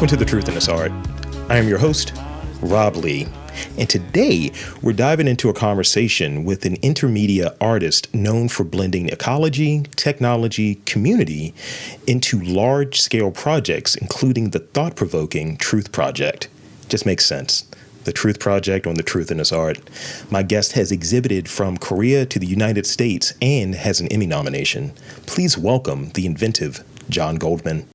Welcome to The Truth in This Art. I am your host, Rob Lee, and today we're diving into a conversation with an intermedia artist known for blending ecology, technology, community into large-scale projects, including the thought-provoking Truth Project. Just makes sense. The Truth Project on The Truth in This Art. My guest has exhibited from Korea to the United States and has an Emmy nomination. Please welcome the inventive Jon Goldman.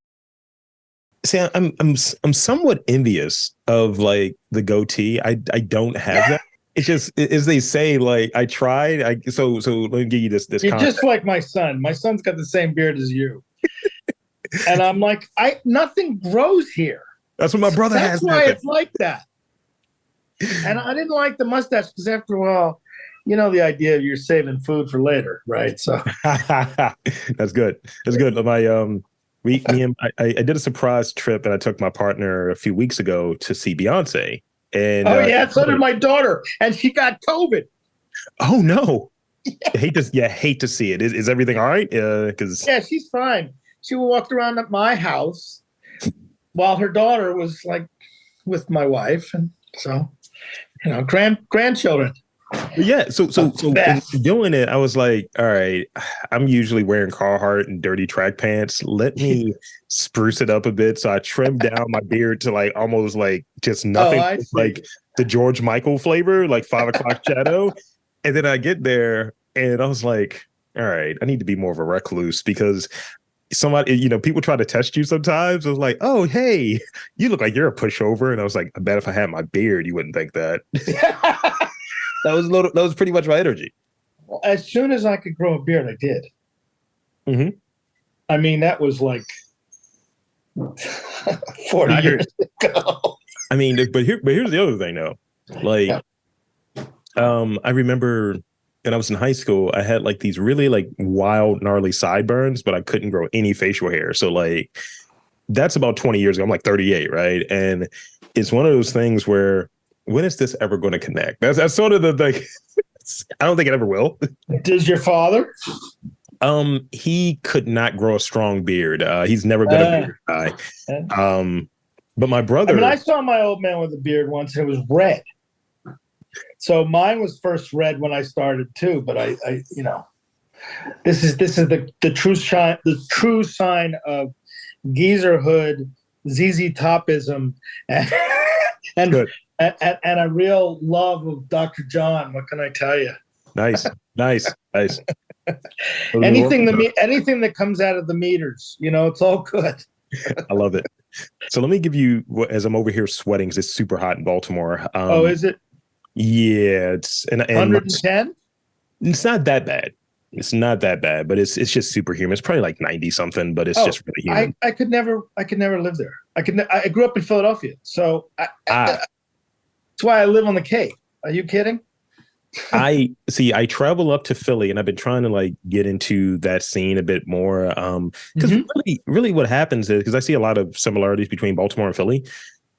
See, I'm somewhat envious of like the goatee. I don't have that. It's just as they say, like I tried. So let me give you this You're context. just like my son. My son's got the same beard as you. And I'm like, nothing grows here. That's what my brother has. That's why it's like that. And I didn't like the mustache because after a while, you know, the idea of you're saving food for later, right? So that's good. That's good. I did a surprise trip and I took my partner a few weeks ago to see Beyonce. And so did my daughter, and she got COVID. Oh no! Yeah. Hate to see it. Is everything all right? Yeah, she's fine. She walked around at my house while her daughter was like with my wife, and so you know, grandchildren. Yeah, so doing it, I was like, all right, I'm usually wearing Carhartt and dirty track pants. Let me spruce it up a bit. So I trimmed down my beard to like almost like just nothing, like the George Michael flavor, like 5 o'clock shadow. And then I get there and I was like, all right, I need to be more of a recluse because somebody, you know, people try to test you sometimes. I was like, oh, hey, you look like you're a pushover. And I was like, I bet if I had my beard, you wouldn't think that. That was pretty much my energy. Well, as soon as I could grow a beard, I did. Mm-hmm. I mean, that was like 40 years ago. I mean, but here's the other thing, though. Like, I remember when I was in high school, I had like these really like wild, gnarly sideburns, but I couldn't grow any facial hair. So like, that's about 20 years ago. I'm like 38, right? And it's one of those things where, when is this ever going to connect? That's sort of the like. I don't think it ever will. Does your father? He could not grow a strong beard. He's never been a beard guy. But my brother. I mean, I saw my old man with a beard once, and it was red. So mine was first red when I started too. But I you know, this is the true sign of geezerhood, ZZ Topism, and a real love of Dr. John. What can I tell you? Nice. Anything that comes out of the meters, you know, it's all good. I love it. So let me give you, as I'm over here sweating, because it's super hot in Baltimore. Is it? Yeah, it's 110. It's not that bad. It's not that bad, but it's just super humid. It's probably like 90 something, but it's just really humid. I could never live there. I grew up in Philadelphia, so that's why I live on the Cape. Are you kidding? I travel up to Philly and I've been trying to like get into that scene a bit more. Because really what happens is, because I see a lot of similarities between Baltimore and Philly.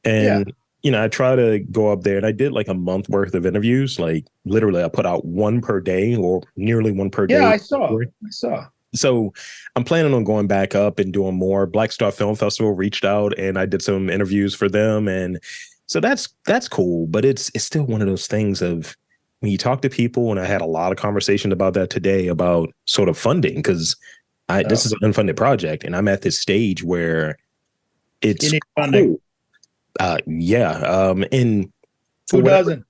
And you know, I try to go up there and I did like a month worth of interviews. Like literally I put out one per day or nearly one per day. Yeah, I saw. So I'm planning on going back up and doing more. Black Star Film Festival reached out and I did some interviews for them. And so that's cool. But it's still one of those things of when you talk to people, and I had a lot of conversation about that today about sort of funding, because this is an unfunded project and I'm at this stage where it's you need funding. Cool. And who doesn't?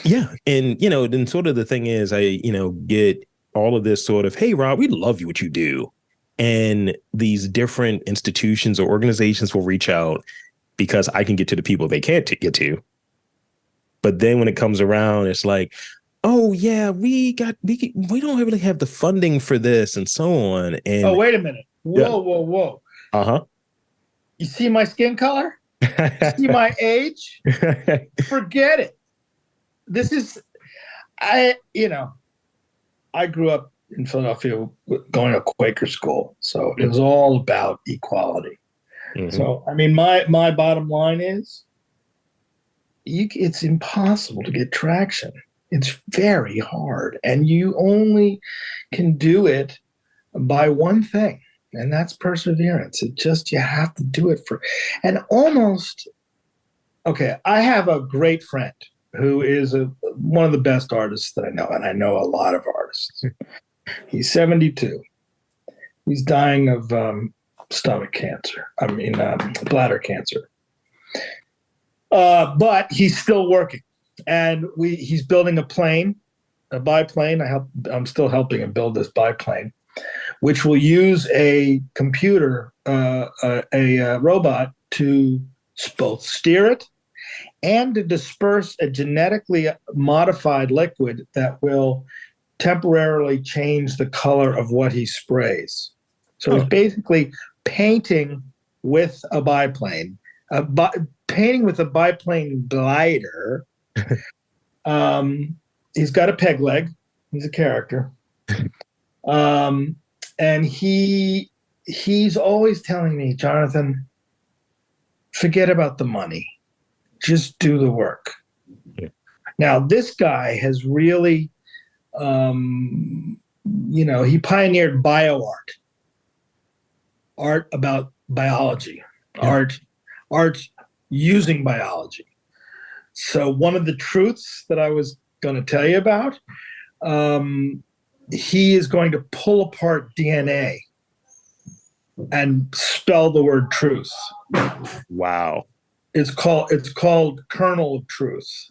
Yeah. And, you know, then sort of the thing is, I, you know, get all of this sort of, hey, Rob, we love what you do. And these different institutions or organizations will reach out because I can get to the people they can't get to. But then when it comes around, it's like, oh, yeah, we don't really have the funding for this and so on. And wait a minute. Whoa. Uh-huh. You see my skin color? See my age? Forget it. This is, I grew up in Philadelphia going to Quaker school. So it was all about equality. Mm-hmm. So, I mean, my bottom line is it's impossible to get traction. It's very hard. And you only can do it by one thing. And that's perseverance. It just, you have to do it and almost, okay, I have a great friend who is one of the best artists that I know, and I know a lot of artists. He's 72. He's dying of stomach cancer. Bladder cancer. But he's still working, and he's building a biplane. I'm still helping him build this biplane, which will use a computer, a robot to both steer it and to disperse a genetically modified liquid that will temporarily change the color of what he sprays. So he's basically painting with a biplane, painting with a biplane glider. He's got a peg leg. He's a character. And he's always telling me, Jonathan, forget about the money. Just do the work. Yeah. Now, this guy has really, he pioneered bioart, art about biology, art using biology. So one of the truths that I was going to tell you about, he is going to pull apart DNA and spell the word truth. Wow. It's called kernel of truth.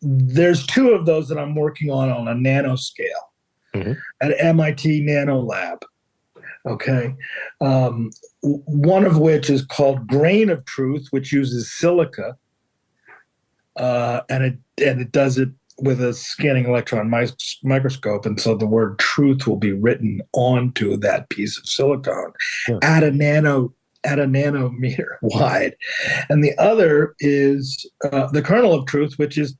There's two of those that I'm working on a nanoscale at MIT Nano Lab. Okay. One of which is called grain of truth, which uses silica, and it does it with a scanning electron microscope, and so the word truth will be written onto that piece of silicone at a nanometer wide. And the other is the kernel of truth, which is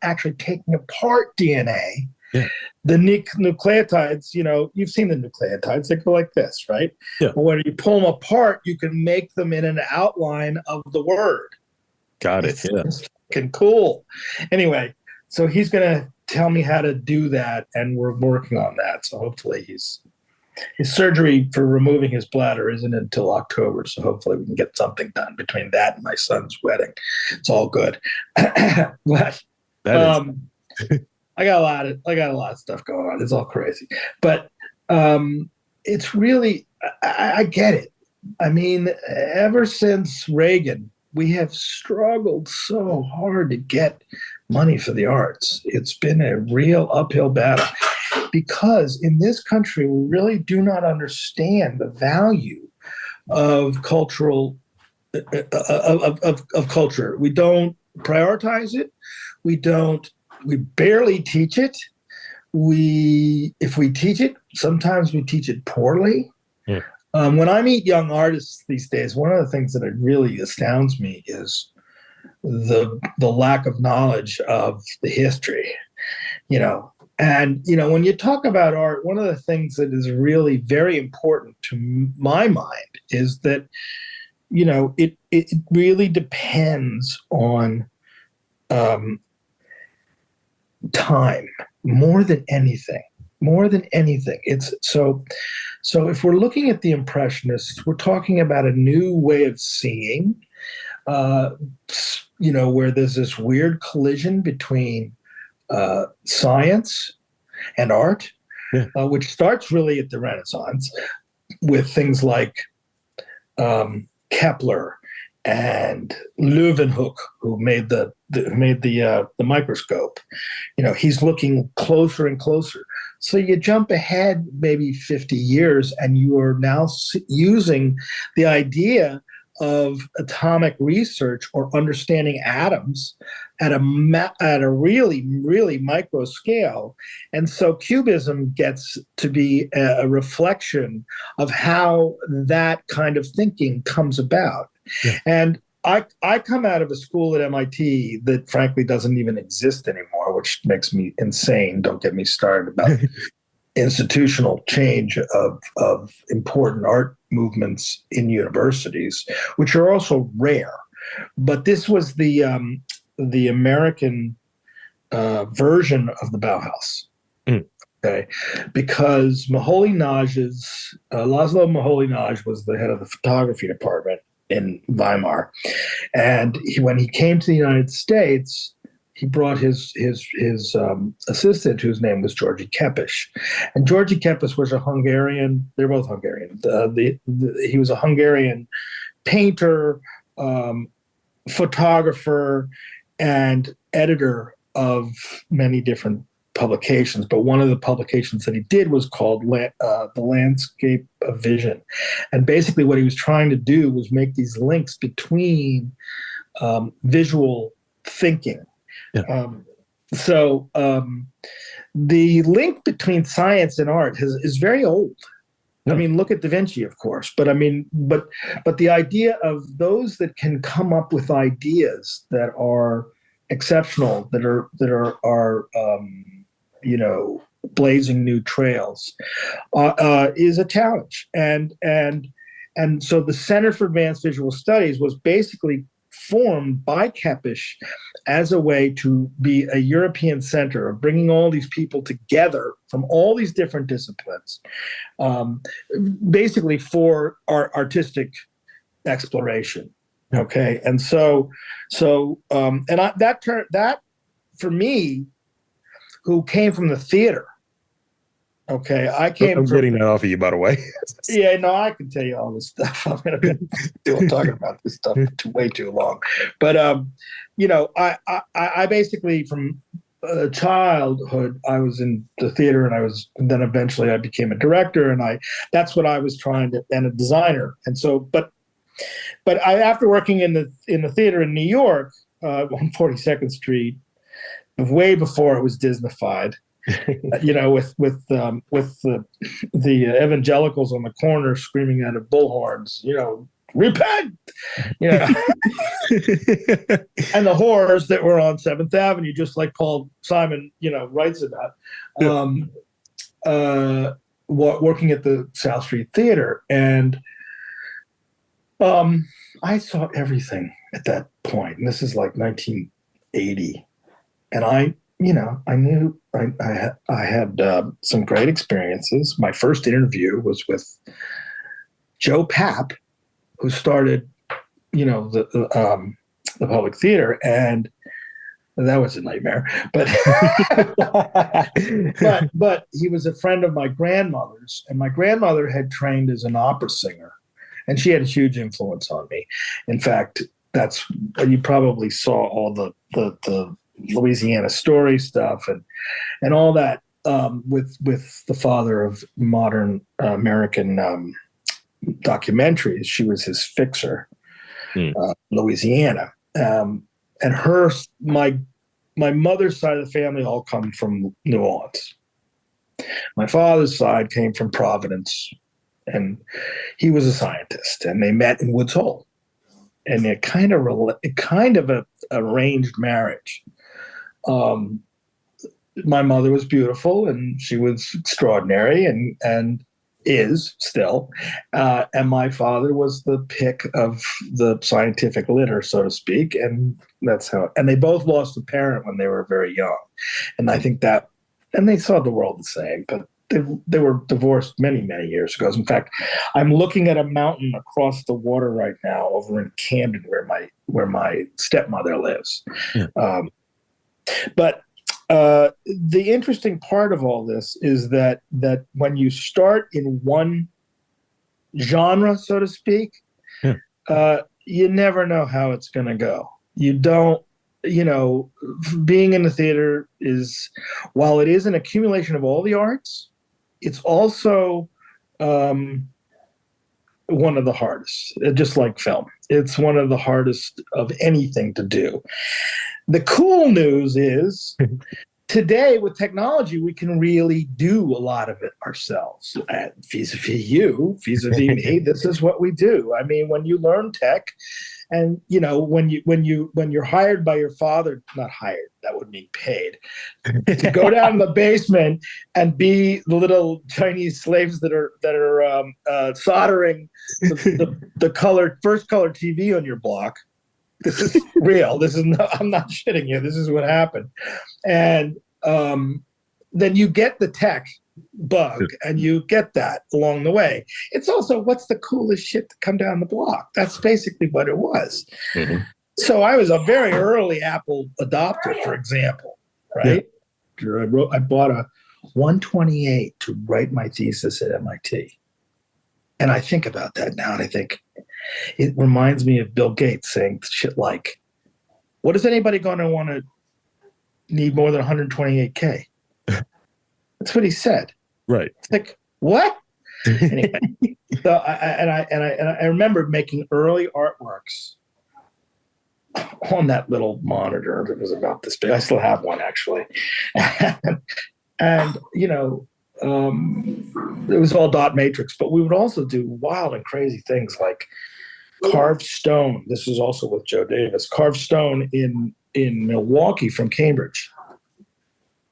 actually taking apart DNA. Yeah. The nucleotides, you've seen the nucleotides, they go like this, right? Yeah. But when you pull them apart, you can make them in an outline of the word. Got it. It's fucking cool. Anyway, so he's going to tell me how to do that, and we're working on that. So hopefully his surgery for removing his bladder isn't until October. So hopefully we can get something done between that and my son's wedding. It's all good. But I got a lot of stuff going on. It's all crazy, but it's really, I get it. I mean, ever since Reagan, we have struggled so hard to get money for the arts. It's been a real uphill battle because in this country, we really do not understand the value of cultural, of culture. We don't prioritize it. We barely teach it. If we teach it, sometimes we teach it poorly. Yeah. When I meet young artists these days, one of the things that really astounds me is the lack of knowledge of the history, And, when you talk about art, one of the things that is really very important to my mind is that, it really depends on time more than anything. It's so if we're looking at the Impressionists, we're talking about a new way of seeing, where there's this weird collision between science and art, which starts really at the Renaissance with things like Kepler and Leeuwenhoek, who made the microscope. He's looking closer and closer. So you jump ahead maybe 50 years, and you are now using the idea of atomic research or understanding atoms at a really, really micro scale. And so Cubism gets to be a reflection of how that kind of thinking comes about. Yeah. And I come out of a school at MIT that frankly doesn't even exist anymore, which makes me insane. Don't get me started about institutional change of important art movements in universities, which are also rare. But this was the American version of the Bauhaus. Okay, because Laszlo Moholy-Nagy was the head of the photography department in Weimar, and when he came to the United States, he brought his assistant, whose name was Georgi Kepes, and Georgi Kepes was a Hungarian. They're both Hungarian. He was a Hungarian painter, photographer, and editor of many different publications, but one of the publications that he did was called The Landscape of Vision. And basically what he was trying to do was make these links between visual thinking. Yeah. The link between science and art is very old. Yeah. I mean, look at Da Vinci, of course, but the idea of those that can come up with ideas that are exceptional, that are blazing new trails, is a challenge. And so the Center for Advanced Visual Studies was basically formed by Kepes as a way to be a European center of bringing all these people together from all these different disciplines, basically for our artistic exploration. Okay, and that for me, who came from the theater. Okay, I'm getting that off of you, by the way. Yeah, no, I can tell you all this stuff. I'm going to be talking about this stuff way too long. But I basically, from childhood, I was in the theater, and then eventually I became a director, and that's what I was trying to, and a designer. And so, but after working in the theater in New York, on 42nd Street, way before it was Disneyfied, with the evangelicals on the corner screaming out of bullhorns, repent, and the horrors that were on 7th Avenue, just like Paul Simon, writes about, working at the South Street Theater. And I saw everything at that point. And this is like 1980. And I knew I had some great experiences. My first interview was with Joe Papp, who started, the public theater, and that was a nightmare. But but he was a friend of my grandmother's, and my grandmother had trained as an opera singer, and she had a huge influence on me. In fact, that's you probably saw all the Louisiana Story stuff and all that, with the father of modern American documentaries. She was his fixer, Louisiana, and my mother's side of the family all come from New Orleans. My father's side came from Providence, and he was a scientist, and they met in Woods Hole, and it kind of a arranged marriage. My mother was beautiful, and she was extraordinary, and is still. And my father was the pick of the scientific litter, so to speak, and that's how. And they both lost a parent when they were very young, and I think that, and they saw the world the same, but they were divorced many, many years ago. In fact, I'm looking at a mountain across the water right now over in Camden, where my stepmother lives. Yeah. But the interesting part of all this is that when you start in one genre, so to speak, you never know how it's going to go. You don't, being in the theater is, while it is an accumulation of all the arts, it's also one of the hardest, just like film. It's one of the hardest of anything to do. The cool news is today with technology, we can really do a lot of it ourselves. And vis-a-vis you, vis-a-vis me, this is what we do. I mean, when you learn tech, and when you're hired by your father, not hired, that would mean paid, to go down in the basement and be the little Chinese slaves that are soldering the first color TV on your block. This is real. I'm not shitting you. This is what happened. And then you get the tech bug and you get that along the way. It's also what's the coolest shit to come down the block. That's basically what it was. Mm-hmm. So I was a very early Apple adopter, for example, right? Yeah. I bought a 128 to write my thesis at MIT. And I think about that now, and I think it reminds me of Bill Gates saying shit like, what is anybody going to want to need more than 128K? That's what he said. Right. It's like, what? Anyway, so I remember making early artworks on that little monitor that was about this big. I still have one, actually. And you know, it was all dot matrix, but we would also do wild and crazy things like carved stone. This is also with Joe Davis. Carved stone in Milwaukee from Cambridge,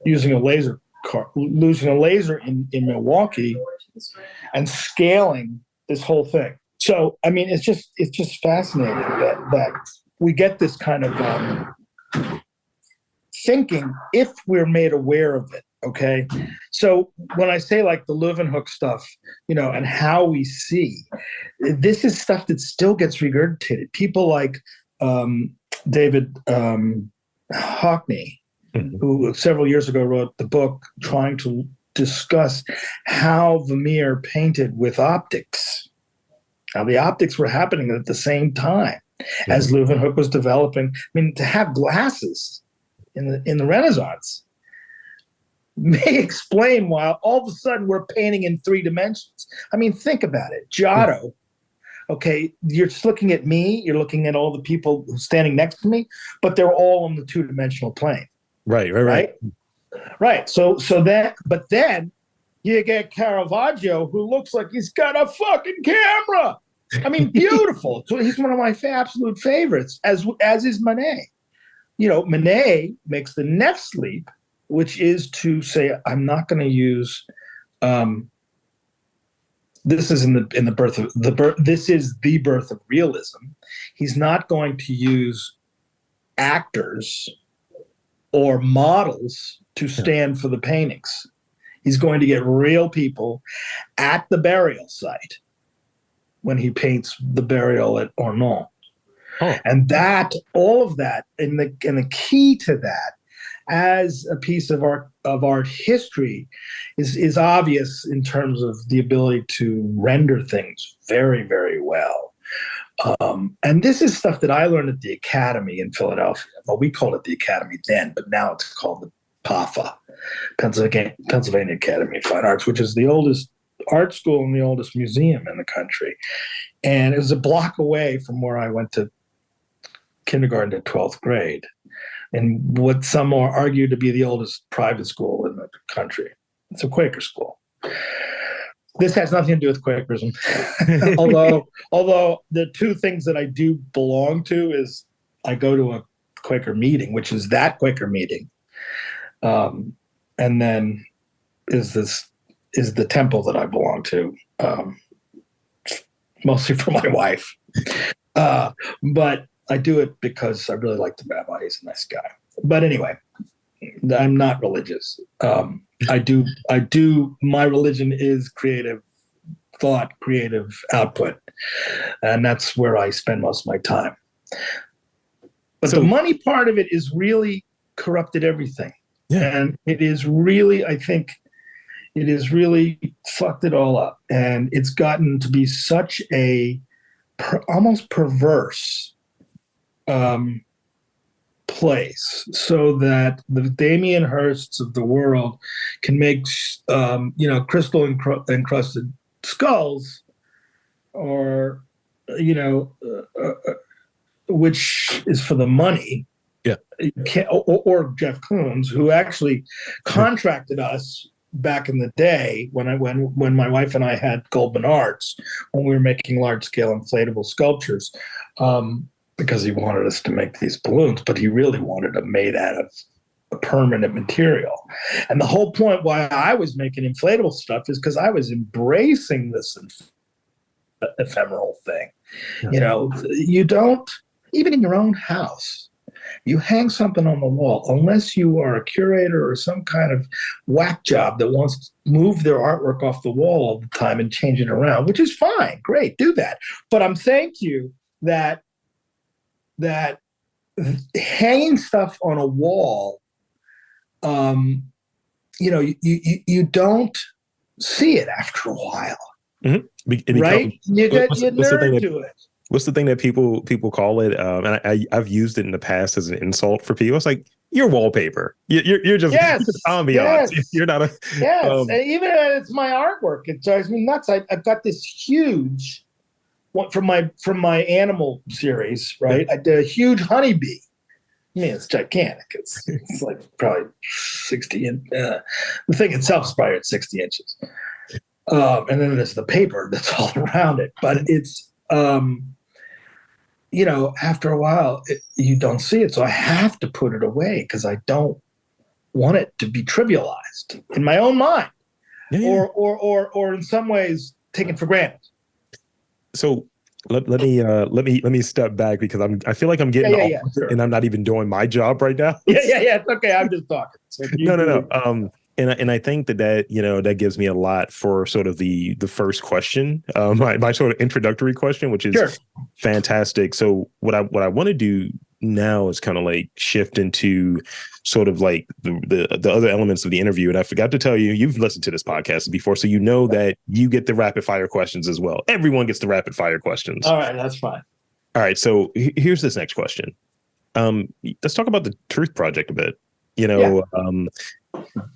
using a laser in Milwaukee and scaling this whole thing. So I mean, it's just fascinating that we get this kind of thinking if we're made aware of it. Okay. So when I say like the Leeuwenhoek stuff, you know, and how we see, this is stuff that still gets regurgitated. People like David Hockney, who several years ago wrote the book trying to discuss how Vermeer painted with optics. Now the optics were happening at the same time as Leeuwenhoek was developing. I mean, to have glasses in the Renaissance may explain why all of a sudden we're painting in 3 dimensions. I mean, think about it. Giotto, okay, you're just looking at me, you're looking at all the people standing next to me, but they're all on the 2-dimensional plane. Right. So that, but then you get Caravaggio, who looks like he's got a fucking camera. I mean, beautiful. So he's one of my absolute favorites, as is Monet. You know, Monet makes the next leap, which is to say, I'm not going to use. This is This is the birth of realism. He's not going to use actors or models to stand for the paintings. He's going to get real people at the burial site when he paints the burial at Ornans. Oh. And that, all of that, and the key to that, as a piece of art history, is obvious in terms of the ability to render things very, very well. And this is stuff that I learned at the Academy in Philadelphia. Well, we called it the Academy then, but now it's called the PAFA, Pennsylvania Academy of Fine Arts, which is the oldest art school and the oldest museum in the country. And it was a block away from where I went to kindergarten to 12th grade, and what some are argue to be the oldest private school in the country. It's a Quaker school. This has nothing to do with Quakerism. although the 2 things that I do belong to is I go to a Quaker meeting, which is that Quaker meeting. And then is the temple that I belong to, mostly for my wife. But I do it because I really like the rabbi. He's a nice guy. But anyway, I'm not religious. I do. My religion is creative thought, creative output, and that's where I spend most of my time. But the money part of it is really corrupted everything, and it is really, I think, it has really fucked it all up, and it's gotten to be such a almost perverse place, so that the Damien Hirsts of the world can make crystal encrusted skulls, or which is for the money. Or Jeff Koons, who actually contracted us back in the day when my wife and I had Goldman Arts, when we were making large scale inflatable sculptures. Because he wanted us to make these balloons, but he really wanted them made out of a permanent material. And the whole point why I was making inflatable stuff is because I was embracing this ephemeral thing. You don't, even in your own house, You hang something on the wall, unless you are a curator or some kind of whack job that wants to move their artwork off the wall all the time and change it around, which is fine, great, do that. But I'm saying to you that hanging stuff on a wall, you don't see it after a while, right? You nerd to it. What's the thing that people call it? And I've used it in the past as an insult for people. It's like, you're wallpaper. You're just ambiance. Yes. You're not a and even if it's my artwork, it drives me nuts. I've got this huge one from my animal series, right? I did a huge honeybee. I mean, it's gigantic. It's like probably 60 inch. The thing itself is probably at 60 inches. And then there's the paper that's all around it. But it's after a while, you don't see it. So I have to put it away because I don't want it to be trivialized in my own mind, or in some ways taken for granted. So let me step back because I feel like I'm getting off, sure. And I'm not even doing my job right now. Yeah. It's okay. I'm just talking. So no. And I think that gives me a lot for sort of the first question, my sort of introductory question, which is fantastic. So what I want to do now is kind of like shift into sort of like the other elements of the interview. And I forgot to tell you, you've listened to this podcast before, so you know that you get the rapid fire questions as well. Everyone gets the rapid fire questions. All right, that's fine. All right, so here's this next question. Let's talk about the Truth Project a bit.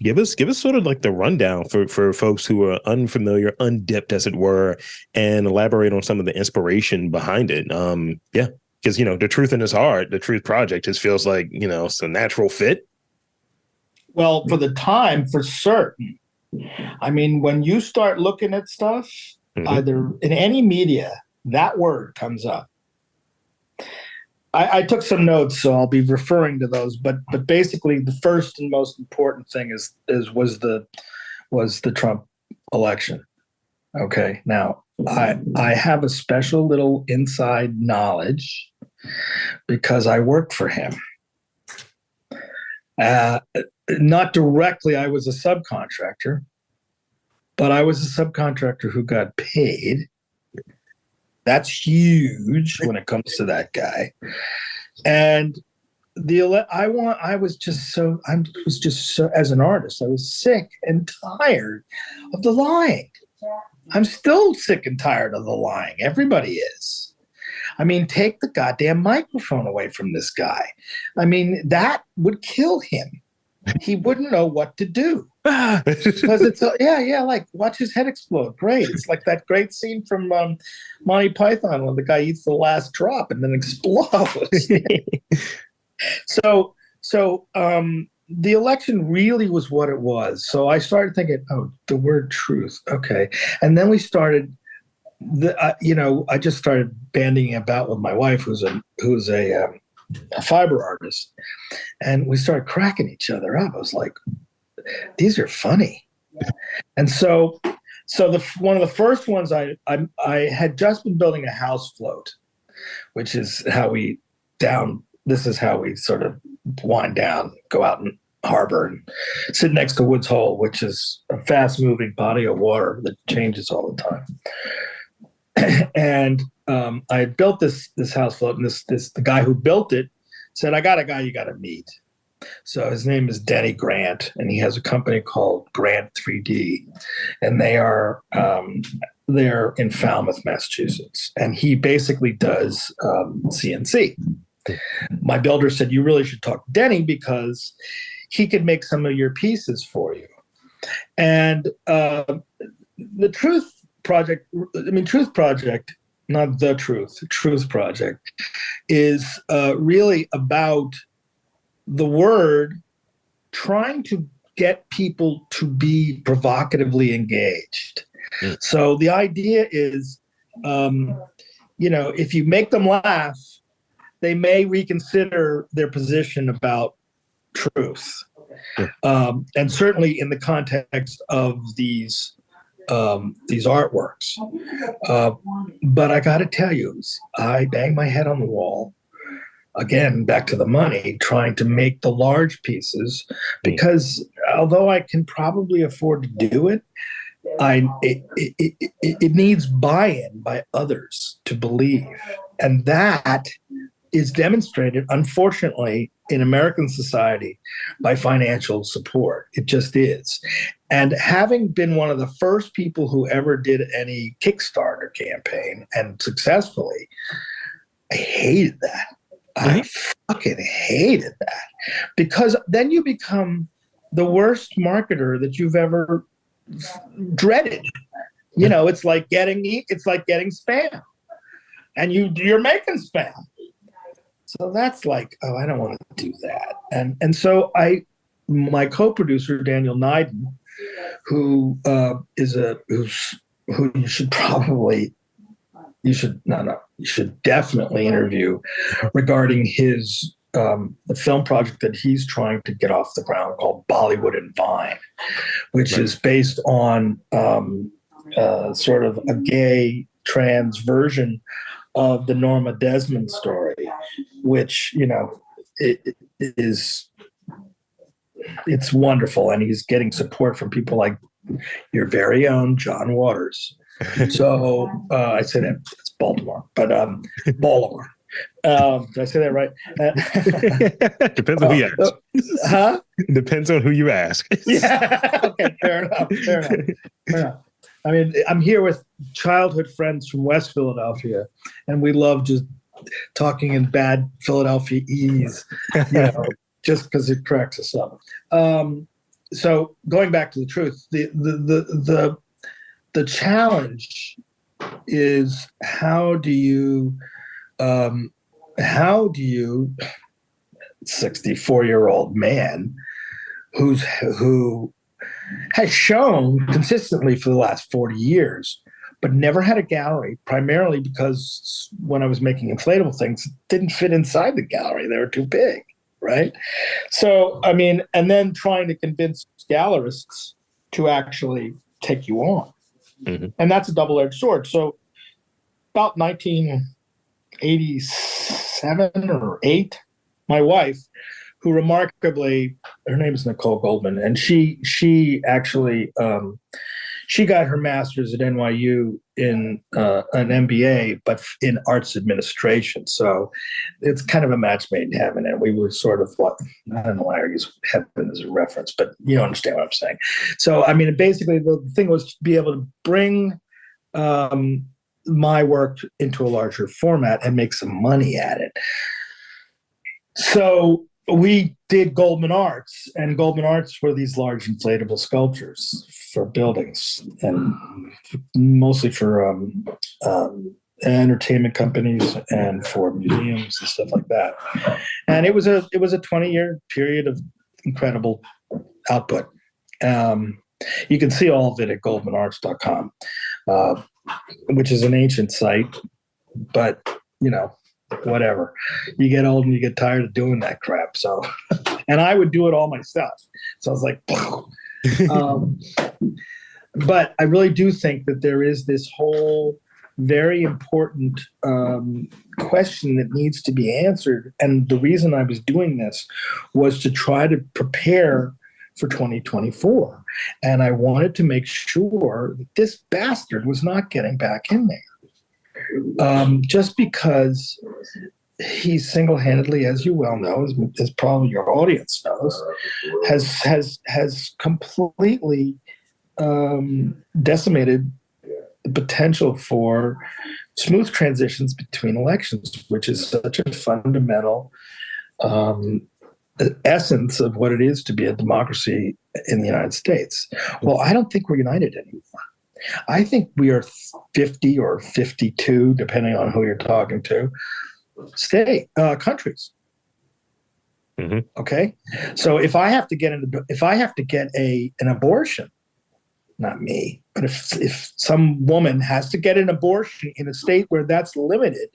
Give us sort of like the rundown for folks who are unfamiliar, undipped, as it were, and elaborate on some of the inspiration behind it. Because the truth in his heart, the Truth Project, just feels like it's a natural fit. Well, for the time, for certain. I mean, when you start looking at stuff, either in any media, that word comes up. I took some notes, so I'll be referring to those. But basically, the first and most important thing was the Trump election. Okay, now I have a special little inside knowledge because I worked for him. Not directly, I was a subcontractor, but I was a subcontractor who got paid. That's huge when it comes to that guy. And I was just so, as an artist, I was sick and tired of the lying. I'm still sick and tired of the lying. Everybody is. I mean, take the goddamn microphone away from this guy. I mean, that would kill him. He wouldn't know what to do. Because it's like watch his head explode. Great. It's like that great scene from Monty Python when the guy eats the last drop and then explodes. So the election really was what it was. So I started thinking, the word truth. Okay. And then we started I just started bandying about with my wife, who's a fiber artist, and we started cracking each other up. I was like, these are funny. And so one of the first ones I had just been building a house float, which is how we sort of wind down, go out in harbor and sit next to Woods Hole, which is a fast moving body of water that changes all the time. And I had built this house float, and the guy who built it said, I got a guy you got to meet. So his name is Denny Grant, and he has a company called Grant 3D, and they're in Falmouth, Massachusetts, and he basically does CNC. My builder said, you really should talk to Denny because he could make some of your pieces for you. And the Truth Project, not the Truth Project, is really about the word trying to get people to be provocatively engaged. So the idea is, if you make them laugh, they may reconsider their position about truth. And certainly in the context of these artworks. But I got to tell you, I banged my head on the wall again, back to the money, trying to make the large pieces, because although I can probably afford to do it, it needs buy-in by others to believe. And that is demonstrated, unfortunately, in American society by financial support. It just is. And having been one of the first people who ever did any Kickstarter campaign, and successfully, I hated that. I fucking hated that. Because then you become the worst marketer that you've ever dreaded. You know, it's like getting spam. And you're making spam. So that's like, oh, I don't want to do that. And so my co-producer, Daniel Nyden, who you should definitely interview regarding his the film project that he's trying to get off the ground called Bollywood and Vine, which is based on sort of a gay trans version of the Norma Desmond story, which, you know, it's wonderful. And he's getting support from people like your very own John Waters. So I say that it's Baltimore, but Baltimore. Did I say that right? Depends on who you ask. Huh? Depends on who you ask. Yeah. Okay. Fair enough. I mean, I'm here with childhood friends from West Philadelphia, and we love just talking in bad Philadelphia-ese, you know, just because it cracks us up. So going back to the truth, the challenge is how do you 64-year-old man who has shown consistently for the last 40 years, but never had a gallery, primarily because when I was making inflatable things, it didn't fit inside the gallery. They were too big, right? So, I mean, and then trying to convince gallerists to actually take you on. Mm-hmm. And that's a double-edged sword. So about 1987 or 8, my wife, who remarkably, her name is Nicole Goldman, and she actually she got her master's at NYU in an MBA, but in arts administration. So it's kind of a match made in heaven. And we were sort of what, I don't know why I use heaven as a reference, but you understand what I'm saying. So, I mean, basically the thing was to be able to bring my work into a larger format and make some money at it. So we did Goldman Arts, and Goldman Arts were these large inflatable sculptures for buildings, and mostly for entertainment companies and for museums and stuff like that. And it was a 20-year period of incredible output. You can see all of it at goldmanarts.com, which is an ancient site, but you know, whatever. You get old and you get tired of doing that crap. So, and I would do it all myself. So I was like, but I really do think that there is this whole very important question that needs to be answered. And the reason I was doing this was to try to prepare for 2024. And I wanted to make sure that this bastard was not getting back in there. Just because he single-handedly, as you well know, as probably your audience knows, has completely decimated the potential for smooth transitions between elections, which is such a fundamental essence of what it is to be a democracy in the United States. Well, I don't think we're united anymore. I think we are 50 or 52, depending on who you're talking to, countries. Mm-hmm. Okay, so if I have to get an abortion, not me, but if some woman has to get an abortion in a state where that's limited,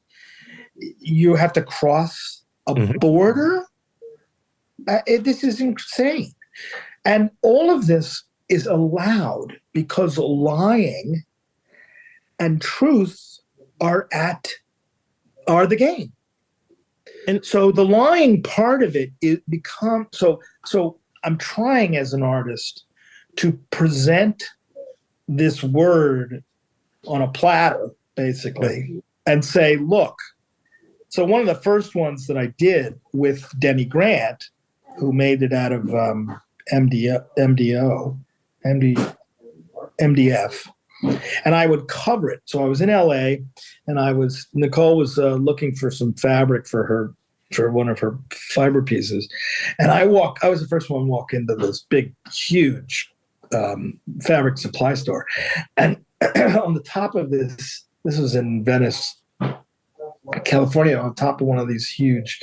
you have to cross a border. This is insane, and all of this is allowed because lying and truth are the game. And so the lying part of it so I'm trying as an artist to present this word on a platter, basically, and say, look. So one of the first ones that I did with Denny Grant, who made it out of MDF, and I would cover it. So I was in LA, and Nicole was looking for some fabric for one of her fiber pieces, and I was the first one to walk into this big, huge fabric supply store, and on the top of this was in Venice, California, on top of one of these huge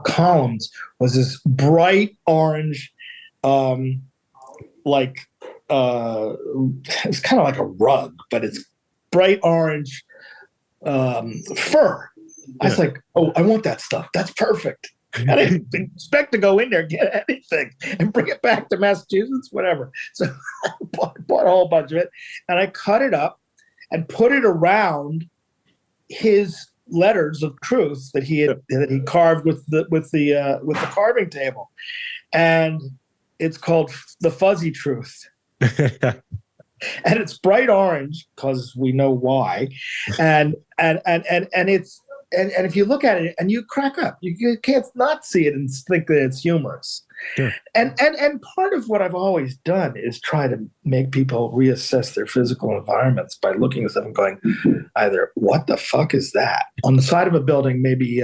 columns was this bright orange, it's kind of like a rug, but it's bright orange fur. I was like, oh, I want that stuff. That's perfect. And I didn't expect to go in there, get anything, and bring it back to Massachusetts, whatever. So I bought a whole bunch of it, and I cut it up and put it around his letters of truth that he carved with the carving table, and it's called The Fuzzy Truth. And it's bright orange because we know why, and it's and if you look at it and you crack up, you can't not see it and think that it's humorous. Sure. And part of what I've always done is try to make people reassess their physical environments by looking at them and going, either what the fuck is that on the side of a building, maybe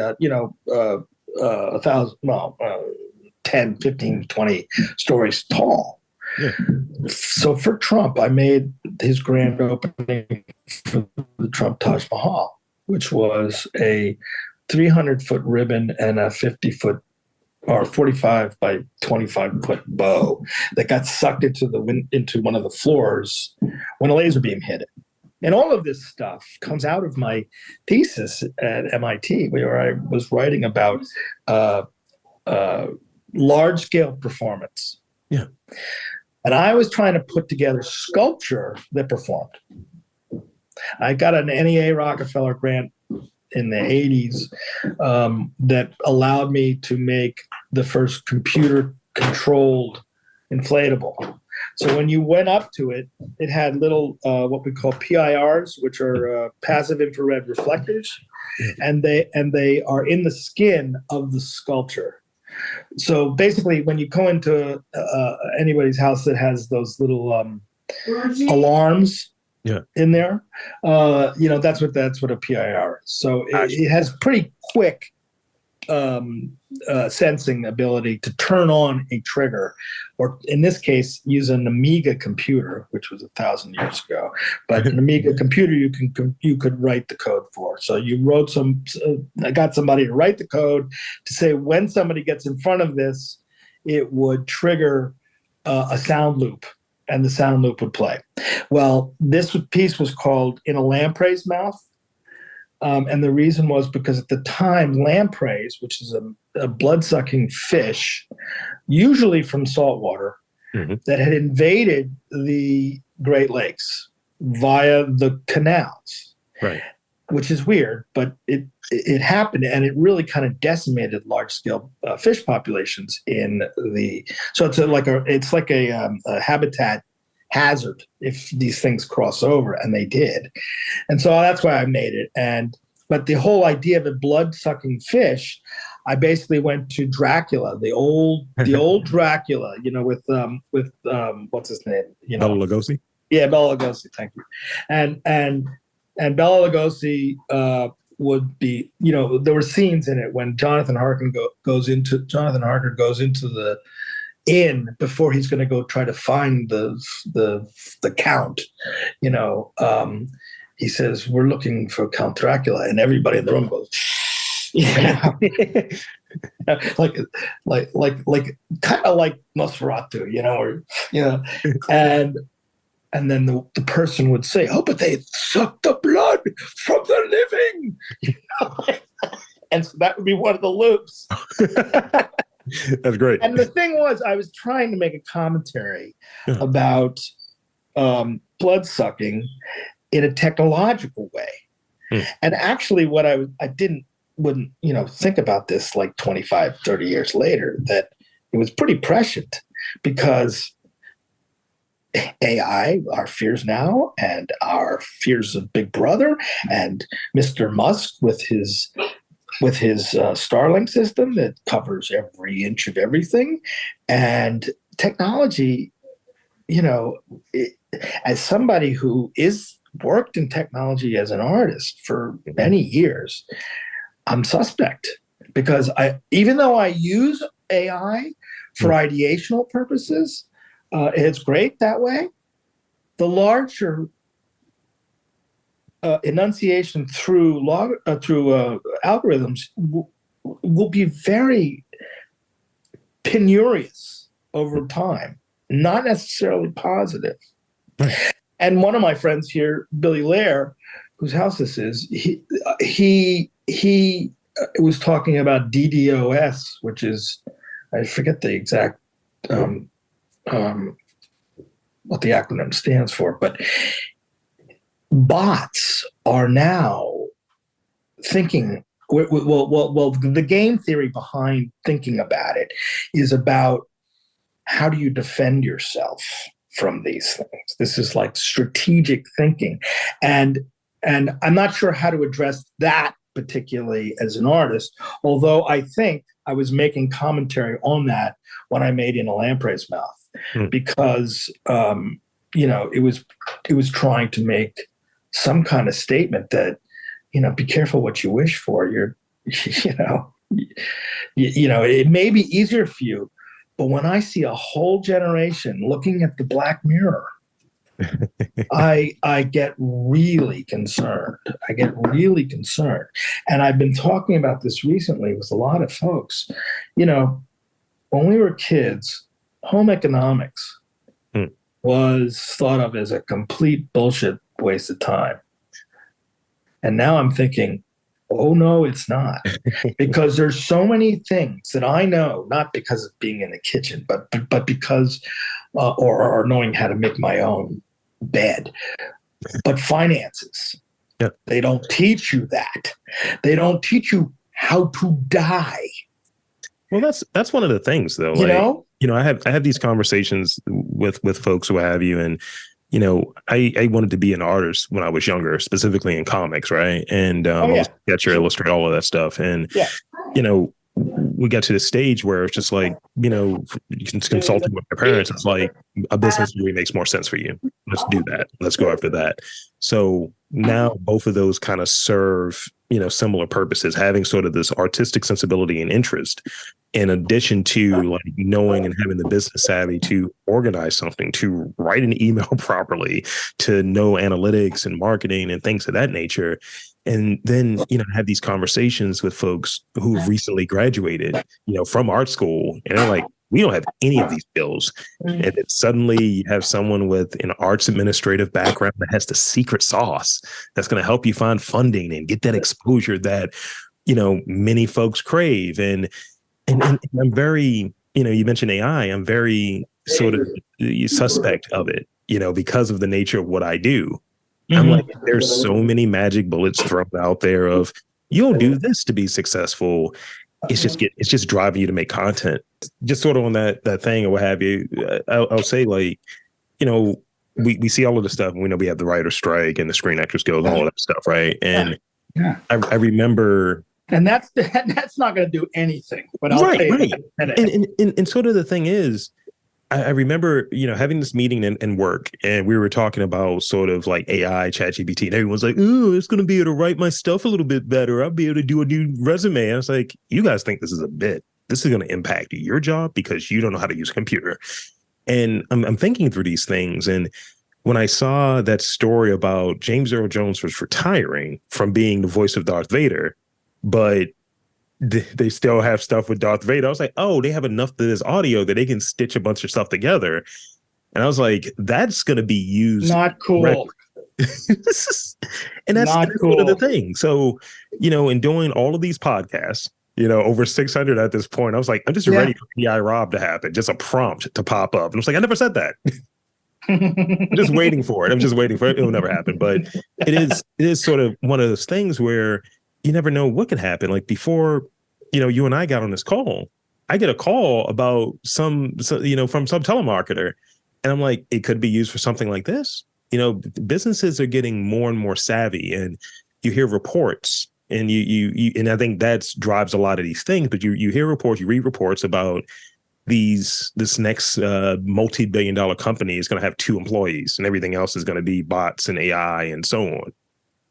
10, 15, 20 stories tall. Yeah. So for Trump, I made his grand opening for the Trump Taj Mahal, which was a 300-foot ribbon and a 50-foot or 45 by 25-foot bow that got sucked into one of the floors when a laser beam hit it. And all of this stuff comes out of my thesis at MIT, where I was writing about large-scale performance. Yeah. And I was trying to put together sculpture that performed. I got an NEA Rockefeller grant in the 80s that allowed me to make the first computer-controlled inflatable. So when you went up to it, it had little what we call PIRs, which are passive infrared reflectors, and they are in the skin of the sculpture. So basically, when you go into anybody's house that has those little alarms in there, that's what a PIR is. So it has pretty quick sensing ability to turn on a trigger, or in this case, use an Amiga computer, which was 1,000 years ago. But an Amiga computer, you could write the code for. So you wrote I got somebody to write the code to say when somebody gets in front of this, it would trigger a sound loop, and the sound loop would play. Well, this piece was called In a Lamprey's Mouth. And the reason was because at the time, lampreys, which is a blood-sucking fish, usually from saltwater, that had invaded the Great Lakes via the canals. Right. Which is weird, but it happened, and it really kind of decimated large-scale fish populations in the. So it's like a habitat hazard if these things cross over, and they did. And so that's why I made it. But the whole idea of a blood-sucking fish, I basically went to Dracula, the old Dracula, with what's his name? Bela Lugosi? Yeah, Bela Lugosi, thank you. And Bela Lugosi would be, there were scenes in it when Jonathan Harker goes into the inn before he's going to go try to find the count. He says, "We're looking for Count Dracula," and everybody in the room goes, like kind of like Nosferatu, and then the person would say, "Oh, but they suck the blood from the living," and so that would be one of the loops. That's great. And the thing was, I was trying to make a commentary about blood sucking in a technological way. And actually what I didn't wouldn't, think about this like 25, 30 years later, that it was pretty prescient, because AI, our fears now, and our fears of Big Brother, and Mr. Musk with his Starlink system that covers every inch of everything, and technology. As somebody who is worked in technology as an artist for many years, I'm suspect, because even though I use AI for ideational purposes, it's great that way. The larger enunciation through algorithms will be very penurious over time, not necessarily positive. Right. And one of my friends here, Billy Lair, whose house this is, he was talking about DDoS, which is, I forget the exact what the acronym stands for, but bots are now thinking. Well, the game theory behind thinking about it is about how do you defend yourself from these things. This is like strategic thinking, and I'm not sure how to address that particularly as an artist, although I think I was making commentary on that when I made In a Lamprey's Mouth, because it was trying to make some kind of statement that, be careful what you wish for. It may be easier for you, but when I see a whole generation looking at the Black Mirror, I get really concerned. And I've been talking about this recently with a lot of folks. When we were kids, home economics was thought of as a complete bullshit waste of time. And now I'm thinking, oh no, it's not. Because there's so many things that I know, not because of being in the kitchen, but because, or knowing how to make my own bed, but finances. Yep. They don't teach you that. They don't teach you how to die. Well, that's one of the things, though. I have these conversations with folks, who have you, and I wanted to be an artist when I was younger, specifically in comics, right? And I was sketcher, illustrate, all of that stuff, and we got to the stage where it's just like, consulting with my parents, it's like a business really makes more sense for you. Let's do that. Let's go after that. So now both of those kind of serve, similar purposes, having sort of this artistic sensibility and interest, in addition to like knowing and having the business savvy to organize something, to write an email properly, to know analytics and marketing and things of that nature. And then, have these conversations with folks who've recently graduated, from art school, and they're like, we don't have any of these skills. And then suddenly you have someone with an arts administrative background that has the secret sauce that's going to help you find funding and get that exposure that, many folks crave. And I'm very, you mentioned AI, I'm very sort of suspect of it, because of the nature of what I do. I'm like, there's so many magic bullets thrown out there of, you'll do this to be successful. It's just driving you to make content. Just sort of on that thing or what have you. I'll say, like, we see all of the stuff, and we know we have the writer's strike and the Screen Actors Guild and all of that stuff, right? And I remember. And that's not going to do anything. But I'll tell you. And sort of the thing is, I remember, having this meeting in work, and we were talking about sort of like AI, ChatGPT, and everyone's like, "Oh, it's going to be able to write my stuff a little bit better. I'll be able to do a new resume." And I was like, "You guys think this is a bit? This is going to impact your job because you don't know how to use a computer." And I'm thinking through these things, and when I saw that story about James Earl Jones was retiring from being the voice of Darth Vader, but they still have stuff with Darth Vader, I was like, oh, they have enough of this audio that they can stitch a bunch of stuff together. And I was like, that's going to be used. Not cool. And that's cool. One of the things. So, in doing all of these podcasts, over 600 at this point, I was like, I'm just ready for AI Rob to happen. Just a prompt to pop up. And I was like, I never said that. I'm just waiting for it. I'm just waiting for it. It'll never happen. But it is sort of one of those things where, you never know what could happen. Like before, you and I got on this call, I get a call about from some telemarketer, and I'm like, it could be used for something like this. Businesses are getting more and more savvy, and you hear reports, and and I think that drives a lot of these things. But you hear reports, you read reports about this next multi-billion-dollar company is going to have 2 employees, and everything else is going to be bots and AI and so on.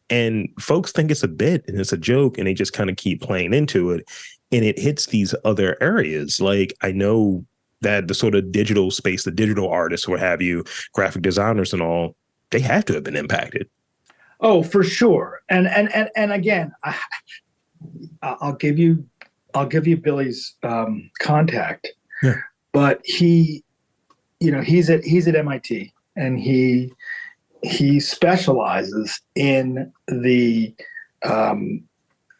And folks think it's a bit and it's a joke, and they just kind of keep playing into it. And it hits these other areas. Like, I know that the sort of digital space, the digital artists, what have you, graphic designers and all, they have to have been impacted. Oh, for sure. And again, I'll give you Billy's contact. Yeah. But he's at MIT, and he specializes in the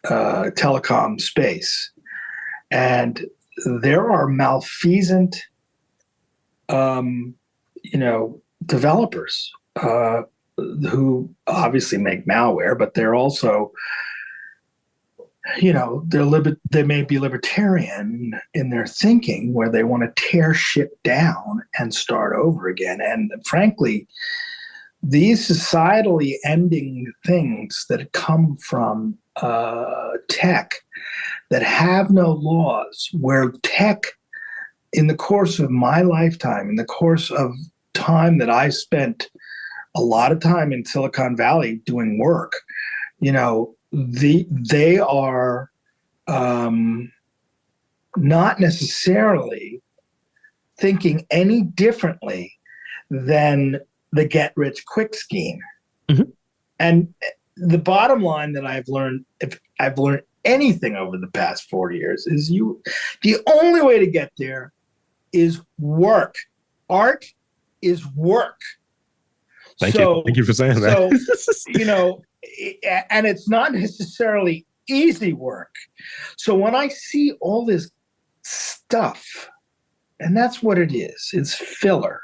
telecom space, and there are malfeasant developers who obviously make malware, but they're also, they may be libertarian in their thinking, where they want to tear shit down and start over again. And frankly, these societally ending things that come from tech that have no laws, where tech, in the course of my lifetime, in the course of time that I spent a lot of time in Silicon Valley doing work, they are not necessarily thinking any differently than the get-rich-quick scheme. Mm-hmm. And the bottom line that I've learned, if I've learned anything over the past 4 years, is the only way to get there is work. Art is work. Thank you for saying that. And it's not necessarily easy work. So when I see all this stuff, and that's what it is, it's filler.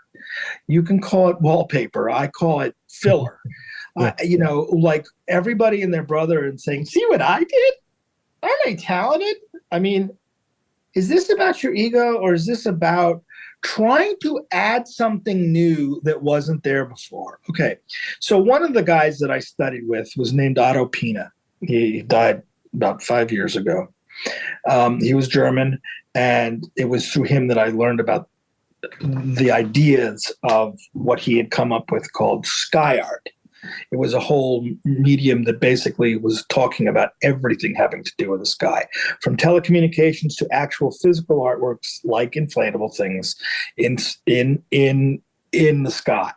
You can call it wallpaper. I call it filler. Like everybody and their brother, and saying, see what I did? Aren't I talented? I mean, is this about your ego, or is this about trying to add something new that wasn't there before? Okay. So one of the guys that I studied with was named Otto Piene. He died about 5 years ago. He was German, and it was through him that I learned about the ideas of what he had come up with called sky art. It was a whole medium that basically was talking about everything having to do with the sky, from telecommunications to actual physical artworks like inflatable things in the sky.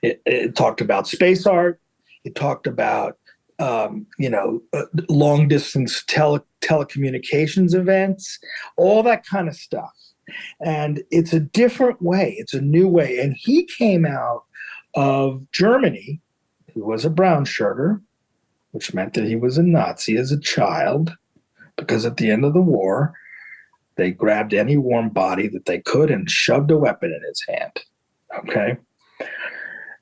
It talked about space art. It talked about long distance telecommunications events, all that kind of stuff. And it's a different way. It's a new way. And he came out of Germany. He was a brown shirter, which meant that he was a Nazi as a child, because at the end of the war, they grabbed any warm body that they could and shoved a weapon in his hand. Okay.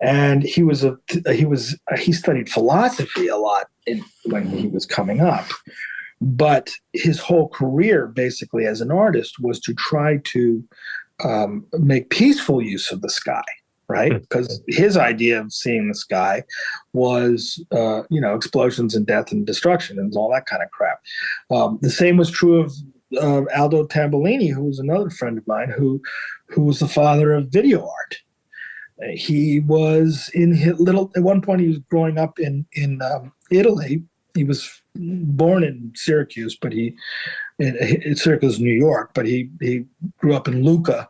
And he studied philosophy a lot when he was coming up. But his whole career, basically, as an artist, was to try to make peaceful use of the sky, right? Because his idea of seeing the sky was, explosions and death and destruction and all that kind of crap. The same was true of Aldo Tambellini, who was another friend of mine, who was the father of video art. He was at one point he was growing up in Italy. He was born in Syracuse, but in Syracuse, New York, but he grew up in Lucca,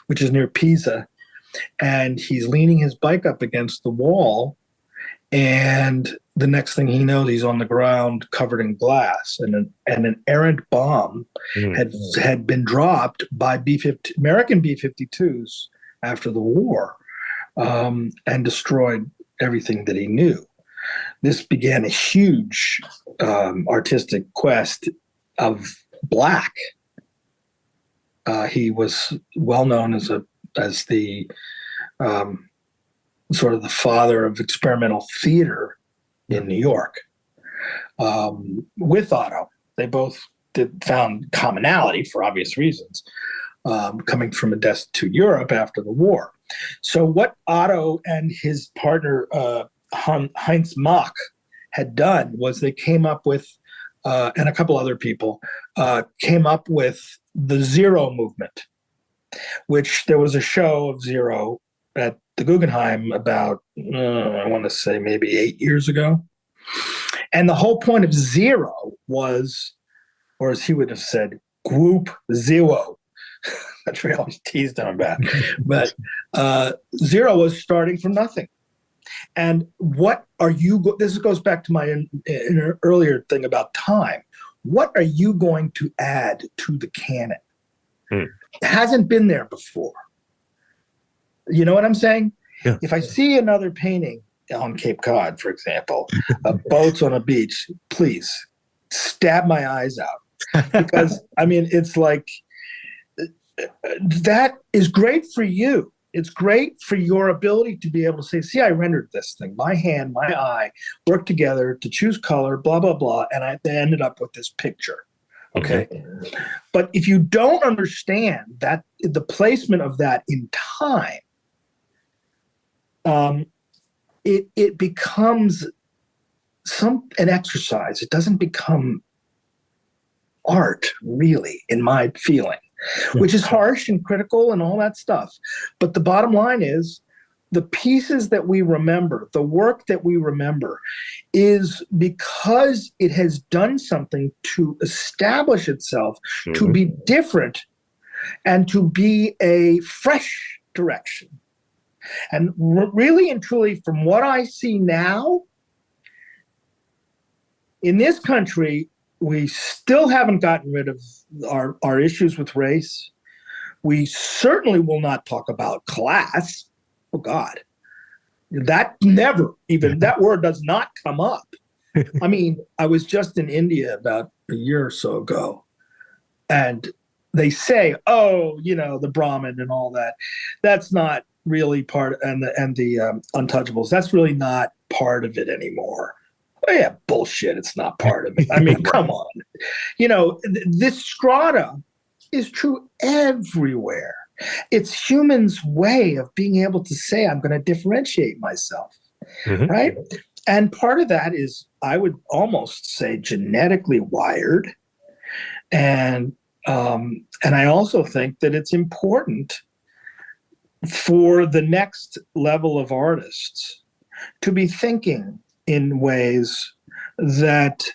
which is near Pisa. And he's leaning his bike up against the wall, and the next thing he knows, he's on the ground covered in glass, and an errant bomb had been dropped by American B-52s after the war, and destroyed everything that he knew. This began a huge artistic quest of black. He was well known as the sort of the father of experimental theater in New York. with Otto. They both found commonality for obvious reasons, coming from a destitute Europe after the war. So what Otto and his partner Heinz Mach had done was they came up with, and a couple other people, came up with the Zero movement, which there was a show of Zero at the Guggenheim about, I want to say maybe 8 years ago. And the whole point of Zero was, or as he would have said, group zero. That's what I always teased him about. But Zero was starting from nothing. And what are you, this goes back to my earlier thing about time. What are you going to add to the canon? It hasn't been there before. You know what I'm saying? Yeah. If I see another painting on Cape Cod, for example, of boats on a beach, please stab my eyes out. Because, I mean, it's like, that is great for you. It's great for your ability to be able to say, see, I rendered this thing. My hand, my eye worked together to choose color, blah, blah, blah. And I ended up with this picture. Okay. But if you don't understand that the placement of that in time, it becomes an exercise. It doesn't become art, really, in my feeling, which is harsh and critical and all that stuff. But the bottom line is, the pieces that we remember, the work that we remember, is because it has done something to establish itself, to be different, and to be a fresh direction. And really and truly, from what I see now, in this country, we still haven't gotten rid of our issues with race. We certainly will not talk about class. Oh, God. That never even, that word does not come up. I mean, I was just in India about a year or so ago, and they say, oh, you know, the Brahmin and all that, that's not really part, and the untouchables, that's really not part of it anymore. Oh, yeah, bullshit, it's not part of it. I mean, come on. You know, this strata is true everywhere. It's humans' way of being able to say, I'm going to differentiate myself, right? And part of that is, I would almost say, genetically wired. And I also think that it's important for the next level of artists to be thinking in ways that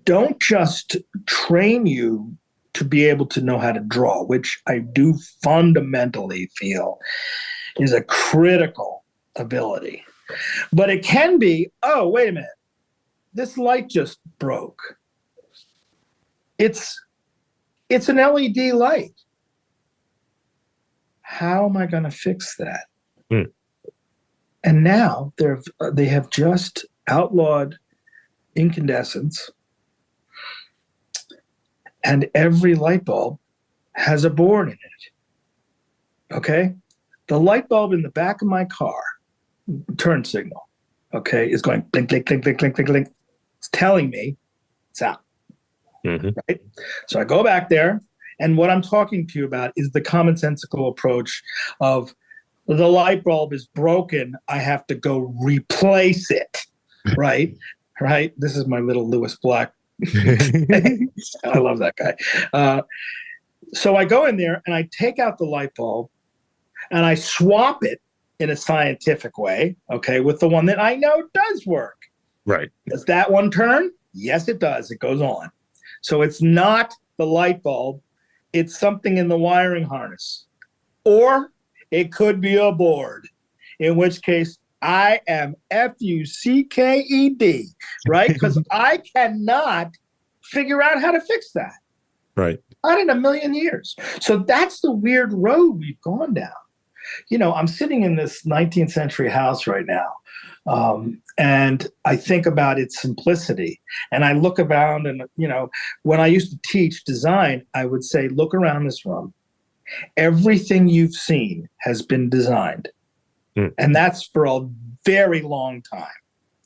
don't just train you to be able to know how to draw, which I do fundamentally feel is a critical ability. But it can be, oh, wait a minute, this light just broke. It's an LED light. How am I going to fix that? And now they have just outlawed incandescence, and every light bulb has a board in it. Okay? The light bulb in the back of my car, turn signal, okay, is going blink, blink, blink, blink, blink, blink, blink. It's telling me it's out. Right? So I go back there, and what I'm talking to you about is the commonsensical approach of, the light bulb is broken, I have to go replace it. Right? Right? This is my little Lewis Black. I love that guy. So I go in there and I take out the light bulb and I swap it in a scientific way, okay, with the one that I know does work. Right. Does that one turn? Yes, it does. It goes on. So it's not the light bulb. It's something in the wiring harness. Or it could be a board, in which case I am FUCKED, right? Because I cannot figure out how to fix that. Right. Not in a million years. So that's the weird road we've gone down. You know, I'm sitting in this 19th century house right now, and I think about its simplicity. And I look around and, you know, when I used to teach design, I would say, look around this room. Everything you've seen has been designed. And that's for a very long time.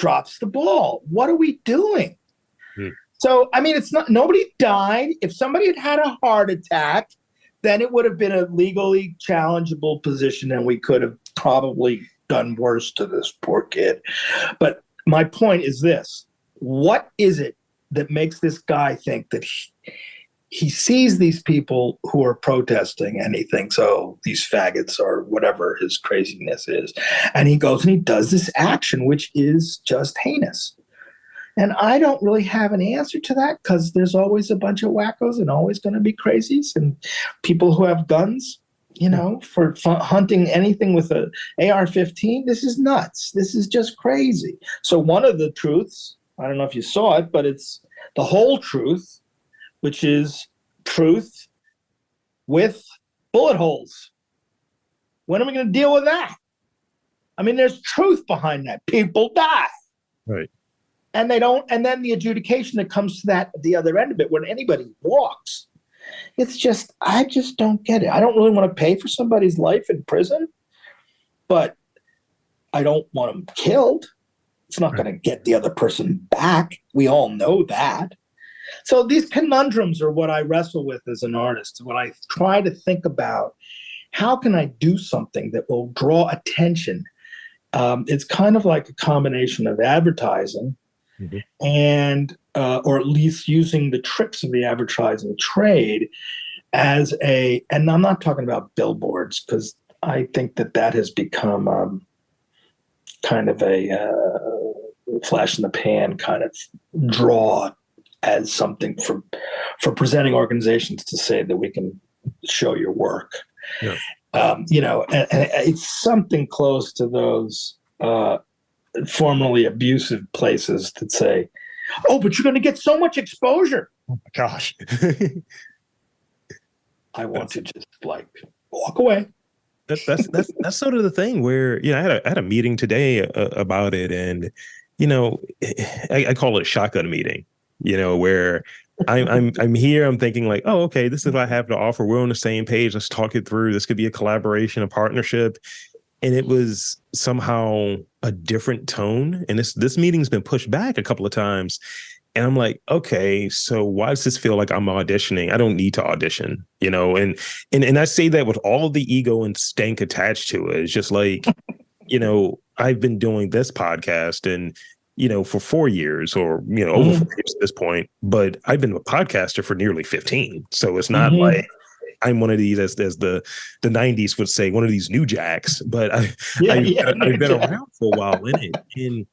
drops the ball. What are we doing? Hmm. So, I mean, it's not, nobody died. If somebody had had a heart attack, then it would have been a legally challengeable position, and we could have probably done worse to this poor kid. But my point is this: what is it that makes this guy think that he sees these people who are protesting and he thinks, oh, these faggots or whatever his craziness is, and he goes and he does this action, which is just heinous? And I don't really have an answer to that, because there's always a bunch of wackos and always going to be crazies and people who have guns, for hunting anything with a AR-15. This is nuts. This is just crazy. So one of the truths, I don't know if you saw it, but it's the whole truth, which is truth with bullet holes. When are we going to deal with that? I mean, there's truth behind that. People die. Right. And they don't, and then the adjudication that comes to that, the other end of it, when anybody walks, it's just, I just don't get it. I don't really want to pay for somebody's life in prison, but I don't want them killed. It's not going to get the other person back. We all know that. So these conundrums are what I wrestle with as an artist. When I try to think about how can I do something that will draw attention. It's kind of like a combination of advertising and or at least using the tricks of the advertising trade as and I'm not talking about billboards, because I think that has become kind of a flash in the pan kind of draw as something for presenting organizations to say that we can show your work. Yeah. And it's something close to those formerly abusive places that say, oh, but you're going to get so much exposure. Oh my gosh. I want to just walk away. That's sort of the thing where, I had a meeting today about it, and, I call it a shotgun meeting, where I'm here, I'm thinking like, oh, okay, this is what I have to offer. We're on the same page. Let's talk it through. This could be a collaboration, a partnership. And it was somehow a different tone. And this meeting's been pushed back a couple of times. And I'm like, okay, so why does this feel like I'm auditioning? I don't need to audition, and I say that with all of the ego and stank attached to it. It's just like, I've been doing this podcast and, for 4 years or, over 4 years at this point, but I've been a podcaster for nearly 15. So it's not like I'm one of these, as the 90s would say, one of these new jacks, but I've been around for a while in it. And,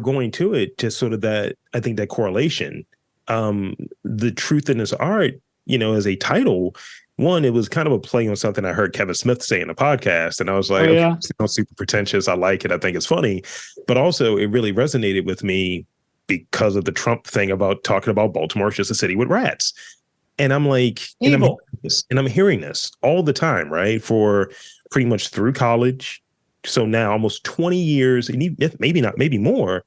going to it, just sort of that, I think that correlation, the truth in this art, as a title, one, it was kind of a play on something I heard Kevin Smith say in a podcast. And I was like, okay, it sounds super pretentious. I like it. I think it's funny. But also it really resonated with me because of the Trump thing about talking about Baltimore is just a city with rats. And I'm like, evil. And I'm hearing this all the time, right? For pretty much through college. So now almost 20 years, and maybe more,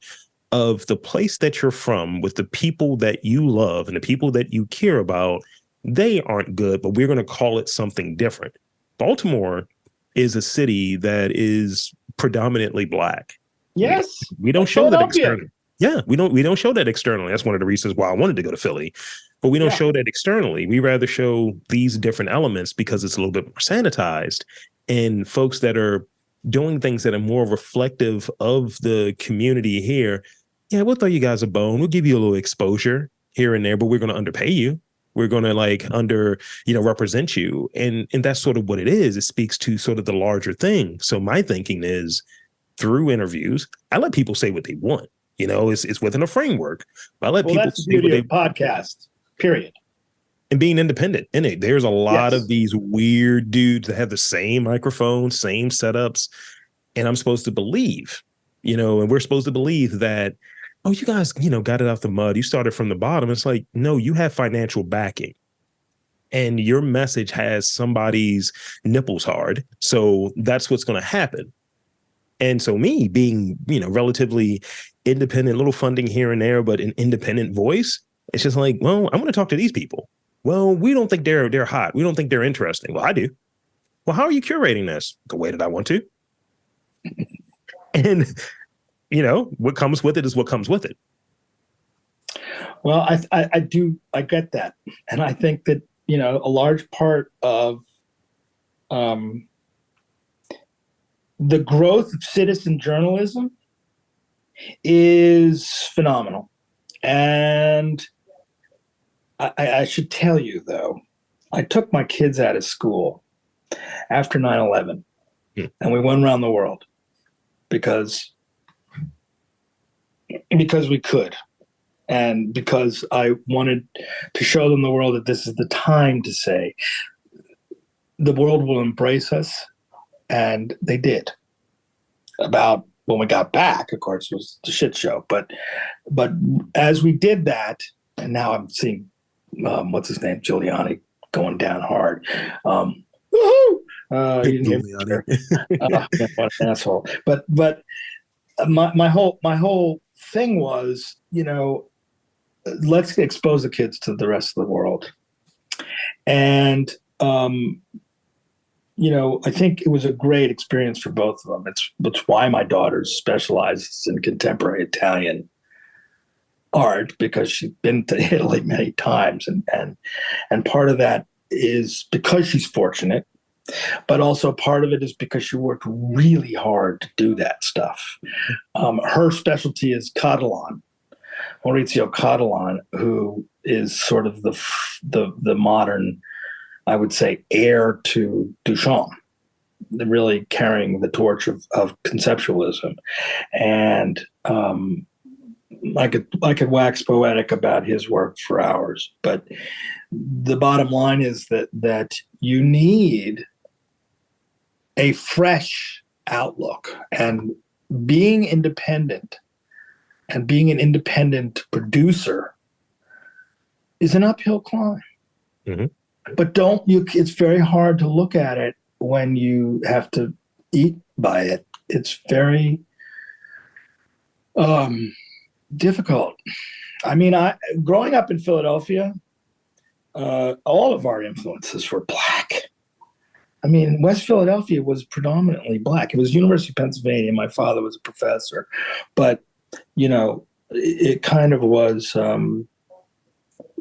of the place that you're from with the people that you love and the people that you care about. They aren't good, but we're going to call it something different. Baltimore is a city that is predominantly Black. Yes. We don't show that externally. Yeah, we don't show that externally. That's one of the reasons why I wanted to go to Philly. But we don't show that externally. We rather show these different elements because it's a little bit more sanitized. And folks that are doing things that are more reflective of the community here, we'll throw you guys a bone. We'll give you a little exposure here and there, but we're going to underpay you. We're going to represent you. And that's sort of what it is. It speaks to sort of the larger thing. So my thinking is, through interviews, I let people say what they want. It's within a framework. I let people that's the beauty of podcast, period. And being independent in it. There's a lot of these weird dudes that have the same microphone, same setups. And I'm supposed to believe, and we're supposed to believe that, oh, you guys, got it out the mud. You started from the bottom. It's like, no, you have financial backing. And your message has somebody's nipples hard. So that's what's going to happen. And so me being, relatively independent, little funding here and there, but an independent voice, it's just like, well, I'm going to talk to these people. Well, we don't think they're hot. We don't think they're interesting. Well, I do. Well, how are you curating this? The way that I want to. And what comes with it is what comes with it. Well, I get that. And I think that, a large part of the growth of citizen journalism is phenomenal. And I should tell you, though, I took my kids out of school after 9/11, and we went around the world because we could, and because I wanted to show them the world that this is the time to say the world will embrace us, and they did. About when we got back, of course, it was the shit show. But as we did that, and now I'm seeing what's his name, Giuliani, going down hard. Woohoo! You didn't hear me. What an asshole! But my whole thing was, let's expose the kids to the rest of the world, and I think it was a great experience for both of them. It's why my daughter specializes in contemporary Italian art, because she's been to Italy many times, and part of that is because she's fortunate, but also part of it is because she worked really hard to do that stuff. Her specialty is Catalan, Maurizio Catalan, who is sort of the modern, I would say, heir to Duchamp, really carrying the torch of conceptualism. And I could wax poetic about his work for hours, but the bottom line is that you need a fresh outlook, and being independent and being an independent producer is an uphill climb. Mm-hmm. But it's very hard to look at it when you have to eat by it. It's very difficult. I mean, growing up in Philadelphia, all of our influences were Black. I mean, West Philadelphia was predominantly Black. It was University of Pennsylvania. My father was a professor, but it kind of was.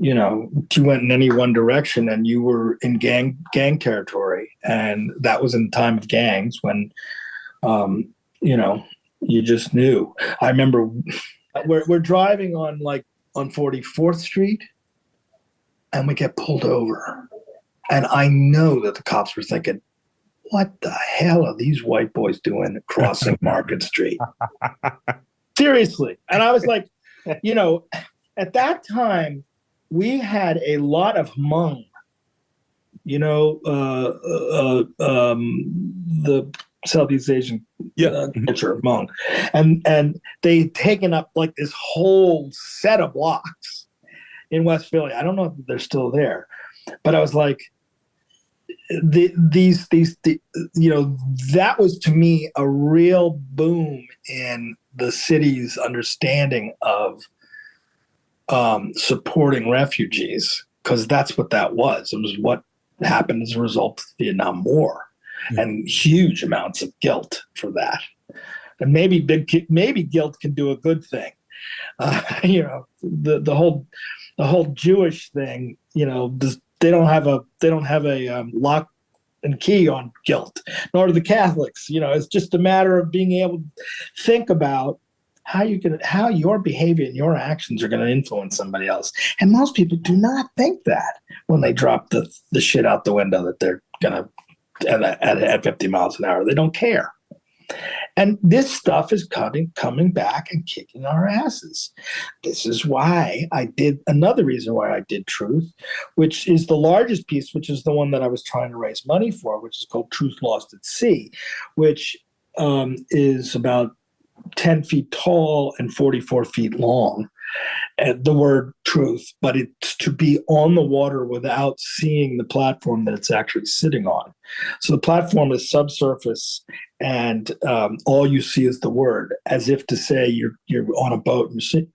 You went in any one direction and you were in gang territory, and that was in the time of gangs when, you just knew. I remember we're driving on 44th Street, and we get pulled over, and I know that the cops were thinking, "What the hell are these white boys doing crossing Market Street?" Seriously, and I was like, at that time, we had a lot of Hmong, the Southeast Asian culture of Hmong, and they'd taken up this whole set of blocks in West Philly. I don't know if they're still there, but I was like, that was to me a real boom in the city's understanding of supporting refugees, because that's what that was. It was what happened as a result of the Vietnam War, and huge amounts of guilt for that. And maybe guilt can do a good thing. The whole Jewish thing. They don't have a lock and key on guilt, nor do the Catholics. It's just a matter of being able to think about how your behavior and your actions are going to influence somebody else. And most people do not think that when they drop the shit out the window that they're going to at 50 miles an hour. They don't care. And this stuff is coming back and kicking our asses. This is why another reason why I did Truth, which is the largest piece, which is the one that I was trying to raise money for, which is called Truth Lost at Sea, which is about 10 feet tall and 44 feet long. And the word truth, but it's to be on the water without seeing the platform that it's actually sitting on. So the platform is subsurface, and all you see is the word, as if to say you're on a boat and you see,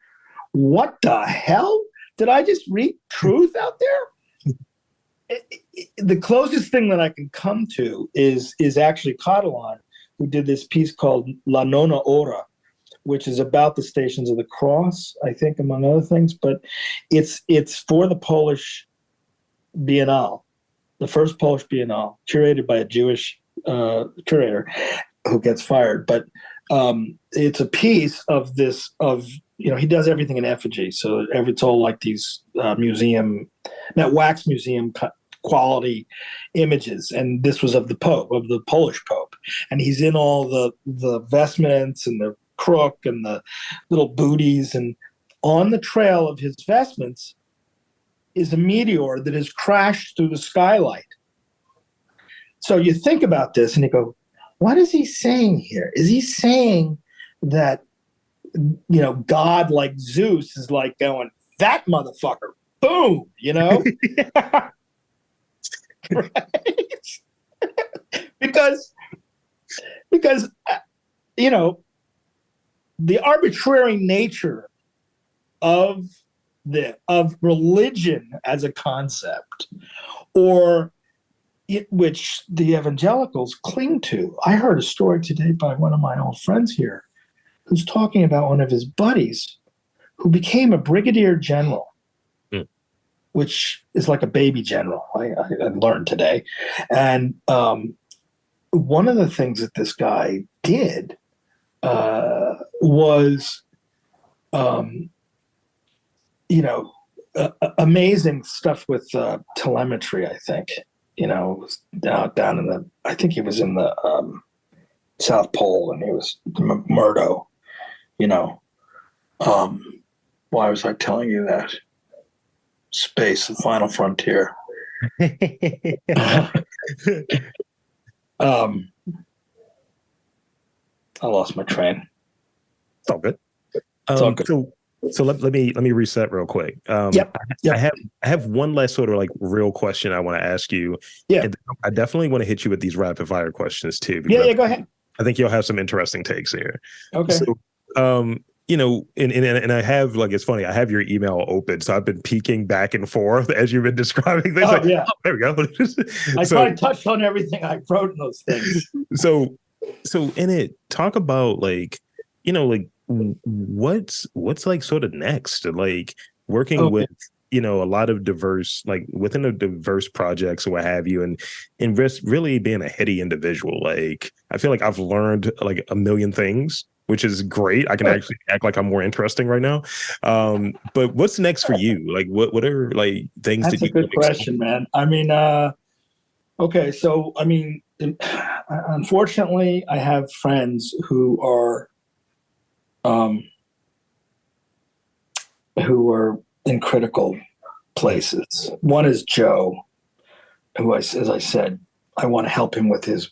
what the hell? Did I just read truth out there? The closest thing that I can come to is actually Catalan, who did this piece called La Nona Hora, which is about the Stations of the Cross, I think, among other things. But it's for the Polish Biennale, the first Polish Biennale, curated by a Jewish curator who gets fired. But it's a piece of this he does everything in effigy. So it's all like these wax museum quality images. And this was of the Pope, of the Polish Pope. And he's in all the vestments and the crook and the little booties. And on the trail of his vestments is a meteor that has crashed through the skylight. So you think about this and you go, what is he saying here? Is he saying that, God like Zeus is like going, that motherfucker, boom, Yeah. Right? because the arbitrary nature of religion as a concept, or which the evangelicals cling to. I heard a story today by one of my old friends here who's talking about one of his buddies who became a brigadier general, which is like a baby general, I learned today. And one of the things that this guy did was, amazing stuff with telemetry, I think. Down in I think he was in the South Pole, and he was Murdo. Why was I telling you that? Space, the final frontier. I lost my train. It's all good. It's all good. So let me reset real quick. Yep. I have one last sort of like real question I want to ask you. Yeah. And I definitely want to hit you with these rapid fire questions too. Yeah, go ahead. I think you'll have some interesting takes here. Okay. So, and I have, like, it's funny, I have your email open, so I've been peeking back and forth as you've been describing things. There we go. I probably touched on everything I wrote in those things. So in it, talk about what's like sort of next, like working with a lot of diverse, like within a diverse projects or what have you, and really being a heady individual. Like, I feel like I've learned like a million things, which is great. I can actually act like I'm more interesting right now. But what's next for you? Like, what are like things That's that you? That's a good question, man. I mean, okay, so I mean, unfortunately, I have friends who are in critical places. One is Joe, who, as I said, I want to help him with his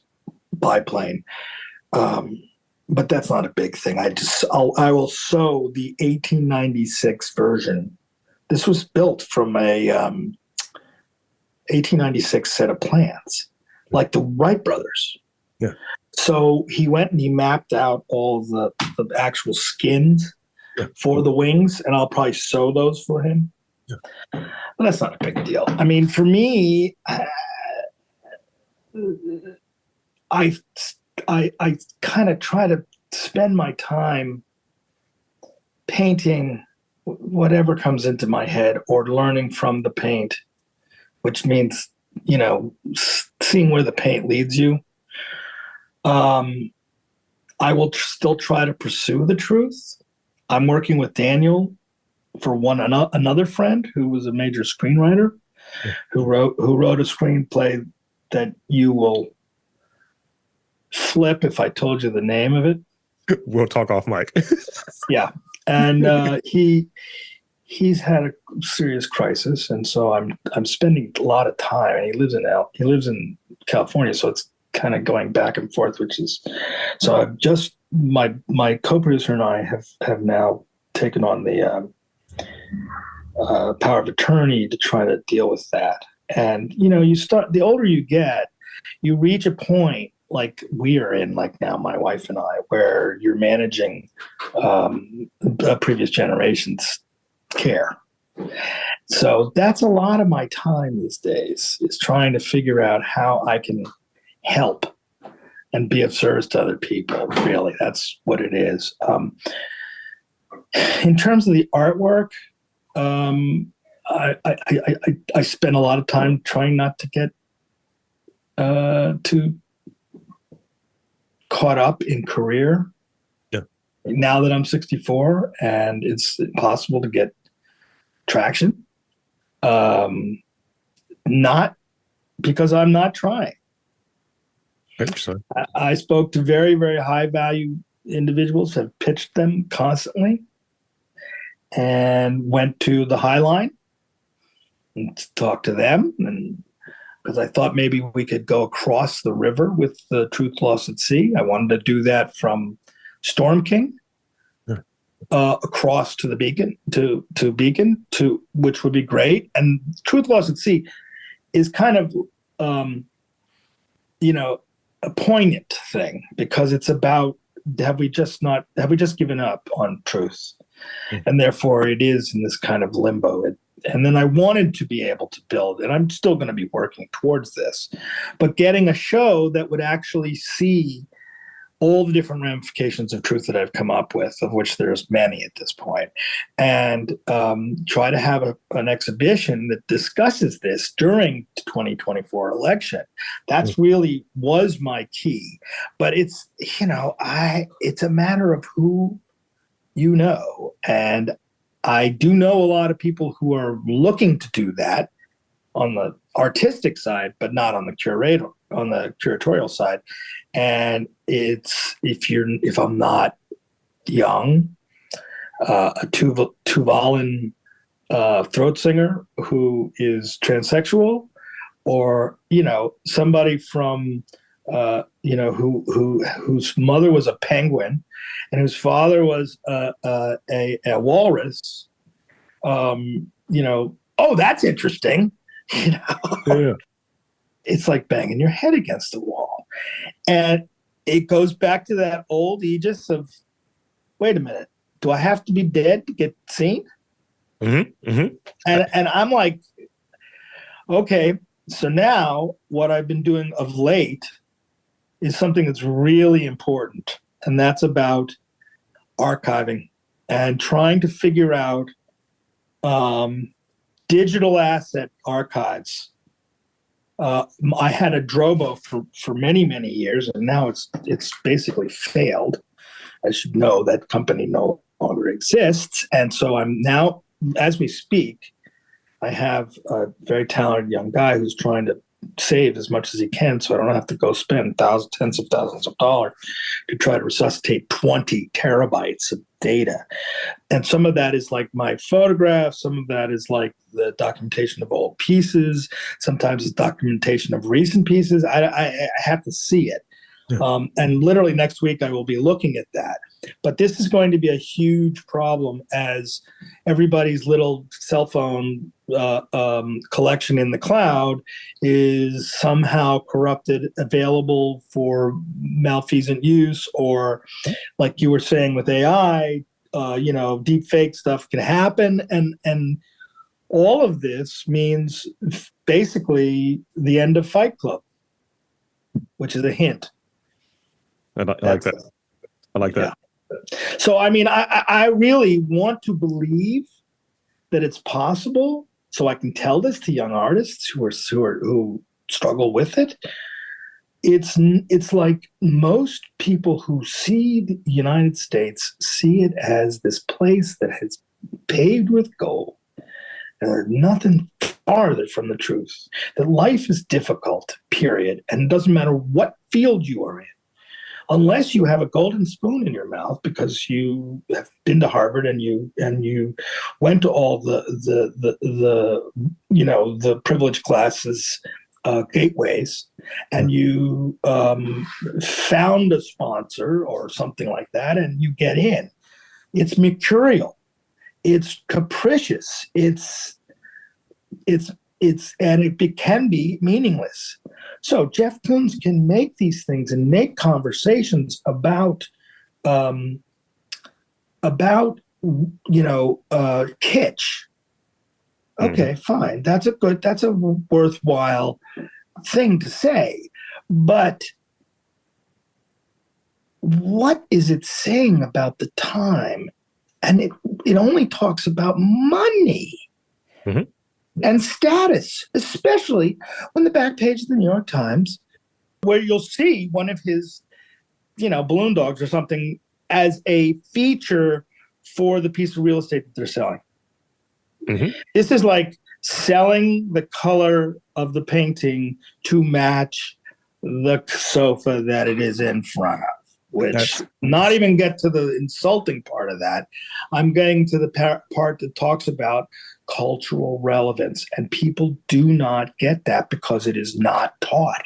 biplane. But that's not a big thing. I will sew the 1896 version. This was built from a 1896 set of plans, like the Wright brothers. Yeah. So he went and he mapped out all the actual skins for the wings, and I'll probably sew those for him. Yeah. But that's not a big deal. I mean, for me, I kind of try to spend my time painting whatever comes into my head or learning from the paint, which means, seeing where the paint leads you. I will still try to pursue the truth. I'm working with Daniel for another friend who was a major screenwriter, who wrote a screenplay that you will flip if I told you the name of it. We'll talk off mic. Yeah. And he's had a serious crisis, and so I'm spending a lot of time, and he lives in California, so it's kind of going back and forth, so I've just my co-producer and I have now taken on the power of attorney to try to deal with that. And the older you get, you reach a point like we are in, like now, my wife and I, where you're managing a previous generation's care. So that's a lot of my time these days, is trying to figure out how I can help and be of service to other people. Really, that's what it is. In terms of the artwork, I spend a lot of time trying not to get too caught up in career. Yeah. Now that I'm 64 and it's impossible to get traction, not because I'm not trying. Interesting. I spoke to very, very high value individuals, have pitched them constantly, and went to the High Line and talked to them, and because I thought maybe we could go across the river with the Truth Lost at Sea. I wanted to do that from Storm King across to the Beacon, to Beacon, which would be great. And Truth Lost at Sea is kind of, a poignant thing, because it's about, have we just given up on truth? And therefore it is in this kind of limbo. And then I wanted to be able to build, and I'm still going to be working towards this, but getting a show that would actually see all the different ramifications of truth that I've come up with, of which there's many at this point, and try to have an exhibition that discusses this during the 2024 election. That's really was my key. But it's, it's a matter of who you know. And I do know a lot of people who are looking to do that on the artistic side, but not on the curatorial side. And it's, if I'm not young, a Tuvalan throat singer who is transsexual, or somebody from whose mother was a penguin and whose father was a walrus. Oh, that's interesting. Yeah. It's like banging your head against the wall. And it goes back to that old aegis of, wait a minute, do I have to be dead to get seen? Mm-hmm. Mm-hmm. And I'm like, okay, so now what I've been doing of late is something that's really important. And that's about archiving and trying to figure out digital asset archives. I had a Drobo for many, many years, and now it's basically failed. As you know, that company no longer exists. And so I'm now, as we speak, I have a very talented young guy who's trying to save as much as he can so I don't have to go spend tens of thousands of dollars to try to resuscitate 20 terabytes of data. And some of that is like my photographs, some of that is like the documentation of old pieces, sometimes it's documentation of recent pieces. I have to see it. And literally next week I will be looking at that. But this is going to be a huge problem as everybody's little cell phone collection in the cloud is somehow corrupted, available for malfeasant use, or like you were saying with AI, deep fake stuff can happen. And all of this means basically the end of Fight Club, which is a hint. I like that. I like that. Yeah. So, I mean, I really want to believe that it's possible, so I can tell this to young artists who struggle with it. It's like most people who see the United States see it as this place that has paved with gold, and there's nothing farther from the truth. That life is difficult, period, and it doesn't matter what field you are in. Unless you have a golden spoon in your mouth because you have been to Harvard and you went to all the privileged classes gateways, and you found a sponsor or something like that, and you get in. It's mercurial, it's capricious, and it can be meaningless. So Jeff Koons can make these things and make conversations about kitsch. Okay, fine. That's a worthwhile thing to say. But what is it saying about the time? And it only talks about money Mhm. and status, especially when the back page of the New York Times, where you'll see one of his, balloon dogs or something as a feature for the piece of real estate that they're selling. Mhm. This is like selling the color of the painting to match the sofa that it is in front of, which not even get to the insulting part of that. I'm getting to the part that talks about cultural relevance, and people do not get that because it is not taught.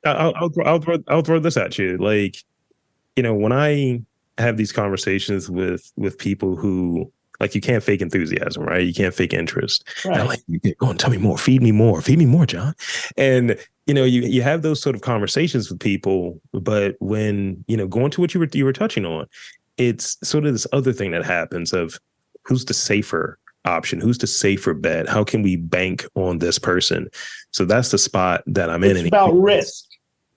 I'll throw this at you. Like, when I have these conversations with people who, like, you can't fake enthusiasm, right? You can't fake interest. Right. And I'm like, go on, tell me more, feed me more, John. And you have those sort of conversations with people, but when going to what you were touching on, it's sort of this other thing that happens of who's the safer option, who's the safer bet, how can we bank on this person? So that's the spot that I'm in. It's about risk.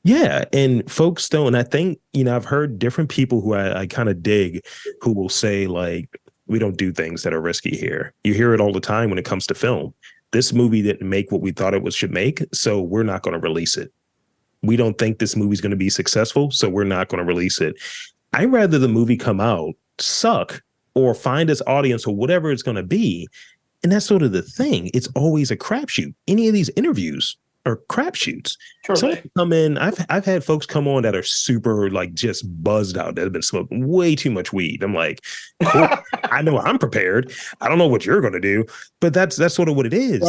Yeah. And folks don't. And I think, I've heard different people who I kind of dig who will say, like, we don't do things that are risky here. You hear it all the time when it comes to film. This movie didn't make what we thought it should make, so we're not going to release it. We don't think this movie's going to be successful, so we're not going to release it. I'd rather the movie come out, suck, or find its audience or whatever it's going to be. And that's sort of the thing. It's always a crapshoot. Any of these interviews are crapshoots. Sure. Some come in. I've had folks come on that are super, like, just buzzed out, that have been smoking way too much weed. I'm like, cool. I know I'm prepared. I don't know what you're going to do, but that's sort of what it is.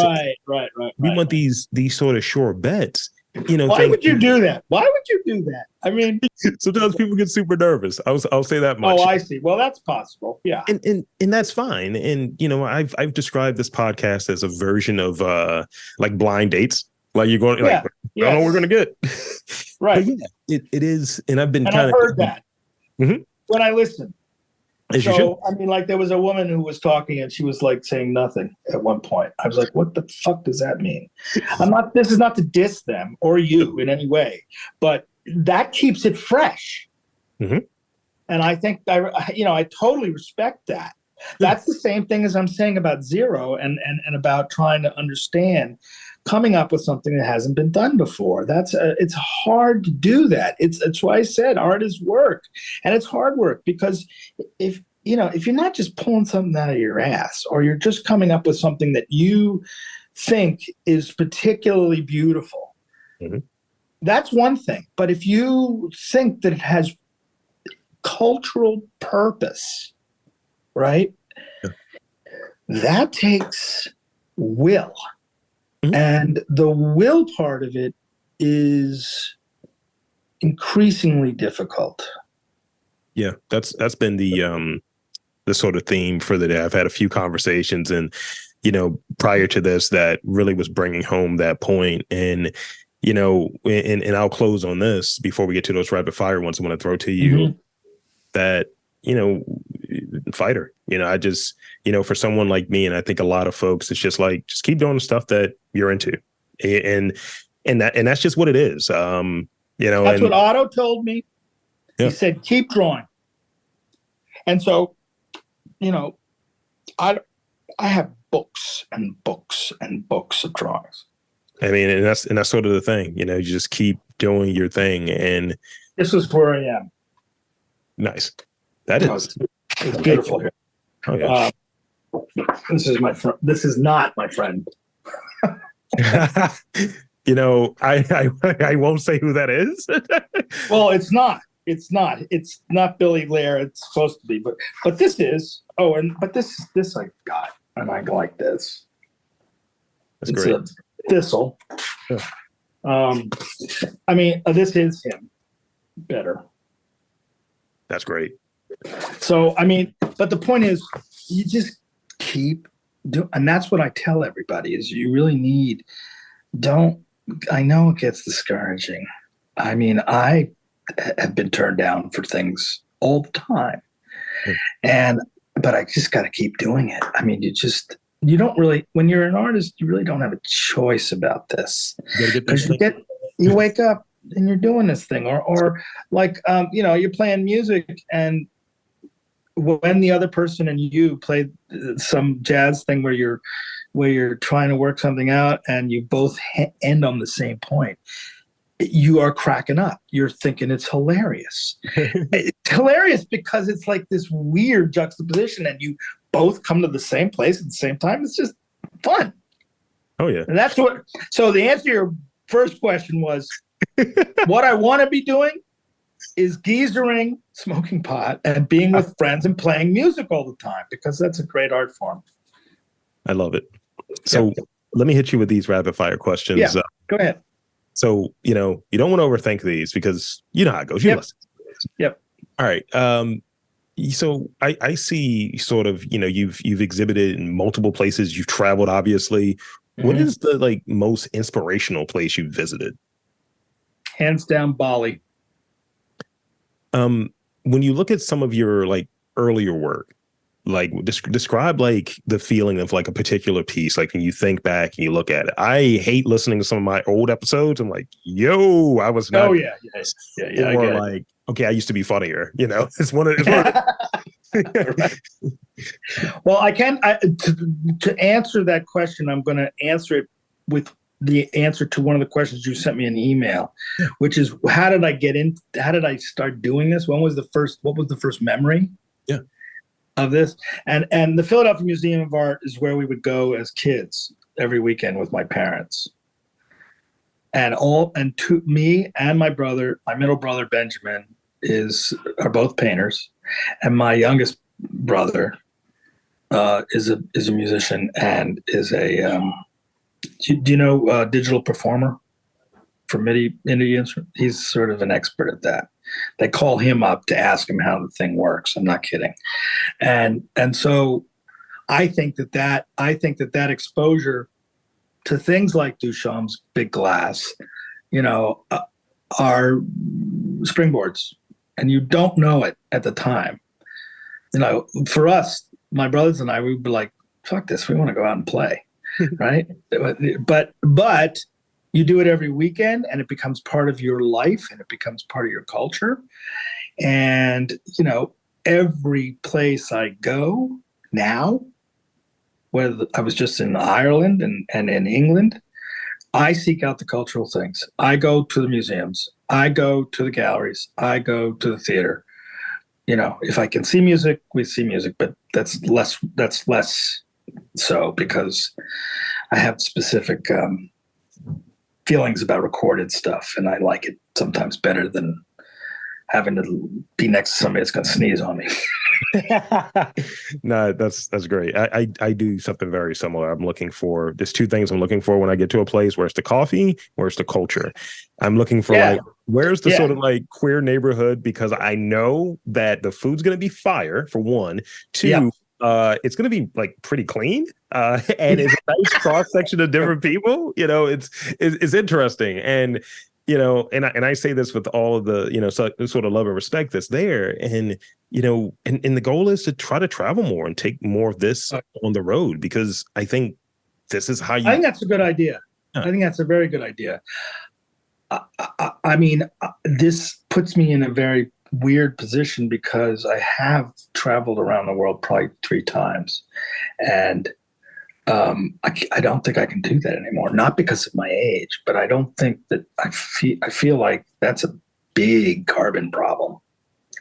Right. We want these sort of sure bets. Why would you do that? Why would you do that? I mean, sometimes people get super nervous. I'll say that much. Oh, I see. Well, that's possible. Yeah. And that's fine. And I've described this podcast as a version of like blind dates. Like, you're going, like, I don't know what we're gonna get. Right. But yeah, it is. And I've been I've heard that when I listen. As you should. I mean, like, there was a woman who was talking and she was like saying nothing at one point. I was like, what the fuck does that mean? This is not to diss them or you in any way, but that keeps it fresh. Mm-hmm. And I think, I totally respect that. That's the same thing as I'm saying about Zero and about trying to understand, coming up with something that hasn't been done before. It's hard to do that. It's why I said art is work, and it's hard work, because if you're not just pulling something out of your ass, or you're just coming up with something that you think is particularly beautiful, that's one thing. But if you think that it has cultural purpose, right? Yeah. That takes will. And the will part of it is increasingly difficult. Yeah, that's been the sort of theme for the day. I've had a few conversations, and prior to this, that really was bringing home that point. And and I'll close on this before we get to those rapid fire ones I want to throw to you. That fighter. I just, for someone like me, and I think a lot of folks, it's just like, just keep doing the stuff that you're into. And that's just what it is. That's what Otto told me. Yeah. He said, keep drawing. And so, I have books and books and books of drawings. I mean, and that's sort of the thing, you just keep doing your thing. And this is where I am. Nice. That is. It's beautiful here. Oh yeah. This is my friend. This is not my friend. I won't say who that is. Well, it's not. It's not Billy Lair. It's supposed to be, but this is. Oh, but this I got, and I like this. That's great. A thistle. Yeah. I mean, this is him. Better. That's great. So, I mean, but the point is, you just keep doing, and that's what I tell everybody, is you really I know it gets discouraging. I mean, I have been turned down for things all the time. But I just got to keep doing it. I mean, you don't really, when you're an artist, you really don't have a choice about this. You wake up, and you're doing this thing, or like you're playing music, and when the other person and you play some jazz thing where you're trying to work something out and you both end on the same point, you are cracking up. You're thinking it's hilarious. It's hilarious because it's like this weird juxtaposition, and you both come to the same place at the same time. It's just fun. Oh yeah. And that's what. So the answer to your first question was, what I want to be doing is geezering, smoking pot, and being with friends and playing music all the time, because that's a great art form. I love it. So let me hit you with these rapid fire questions. Yeah, go ahead. So, you don't want to overthink these, because you know how it goes. You listen. Yep. All right. So I see sort of, you've exhibited in multiple places. You've traveled, obviously. Mm-hmm. What is the most inspirational place you've visited? Hands down, Bali. When you look at some of your earlier work, describe the feeling of a particular piece. When you think back and you look at it, I hate listening to some of my old episodes. I'm like, yo, I was not. Oh yeah. Or okay, I used to be funnier. It's one of. Well, to answer that question, I'm going to answer it with the answer to one of the questions you sent me an email, which is, how did I start doing this? What was the first memory of this? And the Philadelphia Museum of Art is where we would go as kids every weekend with my parents. And to me and my brother, my middle brother Benjamin are both painters, and my youngest brother is a musician and is a do you know digital performer for MIDI instrument? He's sort of an expert at that. They call him up to ask him how the thing works. I'm not kidding. And so I think that exposure to things like Duchamp's big glass, are springboards, and you don't know it at the time. For us, my brothers and I, we'd be like, fuck this, we want to go out and play. Right. But you do it every weekend, and it becomes part of your life, and it becomes part of your culture. And, every place I go now, whether I was just in Ireland and in England, I seek out the cultural things. I go to the museums. I go to the galleries. I go to the theater. If I can see music, we see music, but that's less so, because I have specific feelings about recorded stuff, and I like it sometimes better than having to be next to somebody that's going to sneeze on me. No, that's great. I do something very similar. There's two things I'm looking for when I get to a place: where's the coffee, where's the culture. I'm looking for where's the sort of queer neighborhood, because I know that the food's going to be fire, for one. Two, it's going to be pretty clean, and it's a nice cross section of different people. It's interesting, and and I say this with all of the sort of love and respect that's there, and and the goal is to try to travel more and take more of this on the road, because I think this is how you. I think that's a good idea. I think that's a very good idea. I mean, this puts me in a very weird position, because I have traveled around the world probably 3 times, and I don't think I can do that anymore. Not because of my age, but I don't think that I feel like that's a big carbon problem,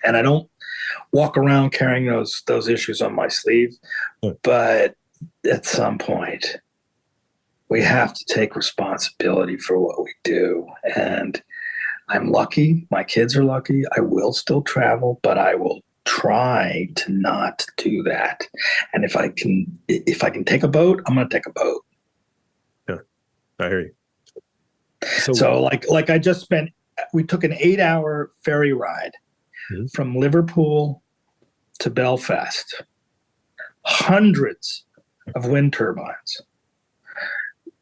and I don't walk around carrying those issues on my sleeve. But at some point, we have to take responsibility for what we do. And I'm lucky. My kids are lucky. I will still travel, but I will try to not do that. And if I can take a boat, I'm going to take a boat. Yeah, I hear you. So like we took an 8-hour ferry ride from Liverpool to Belfast, hundreds of wind turbines.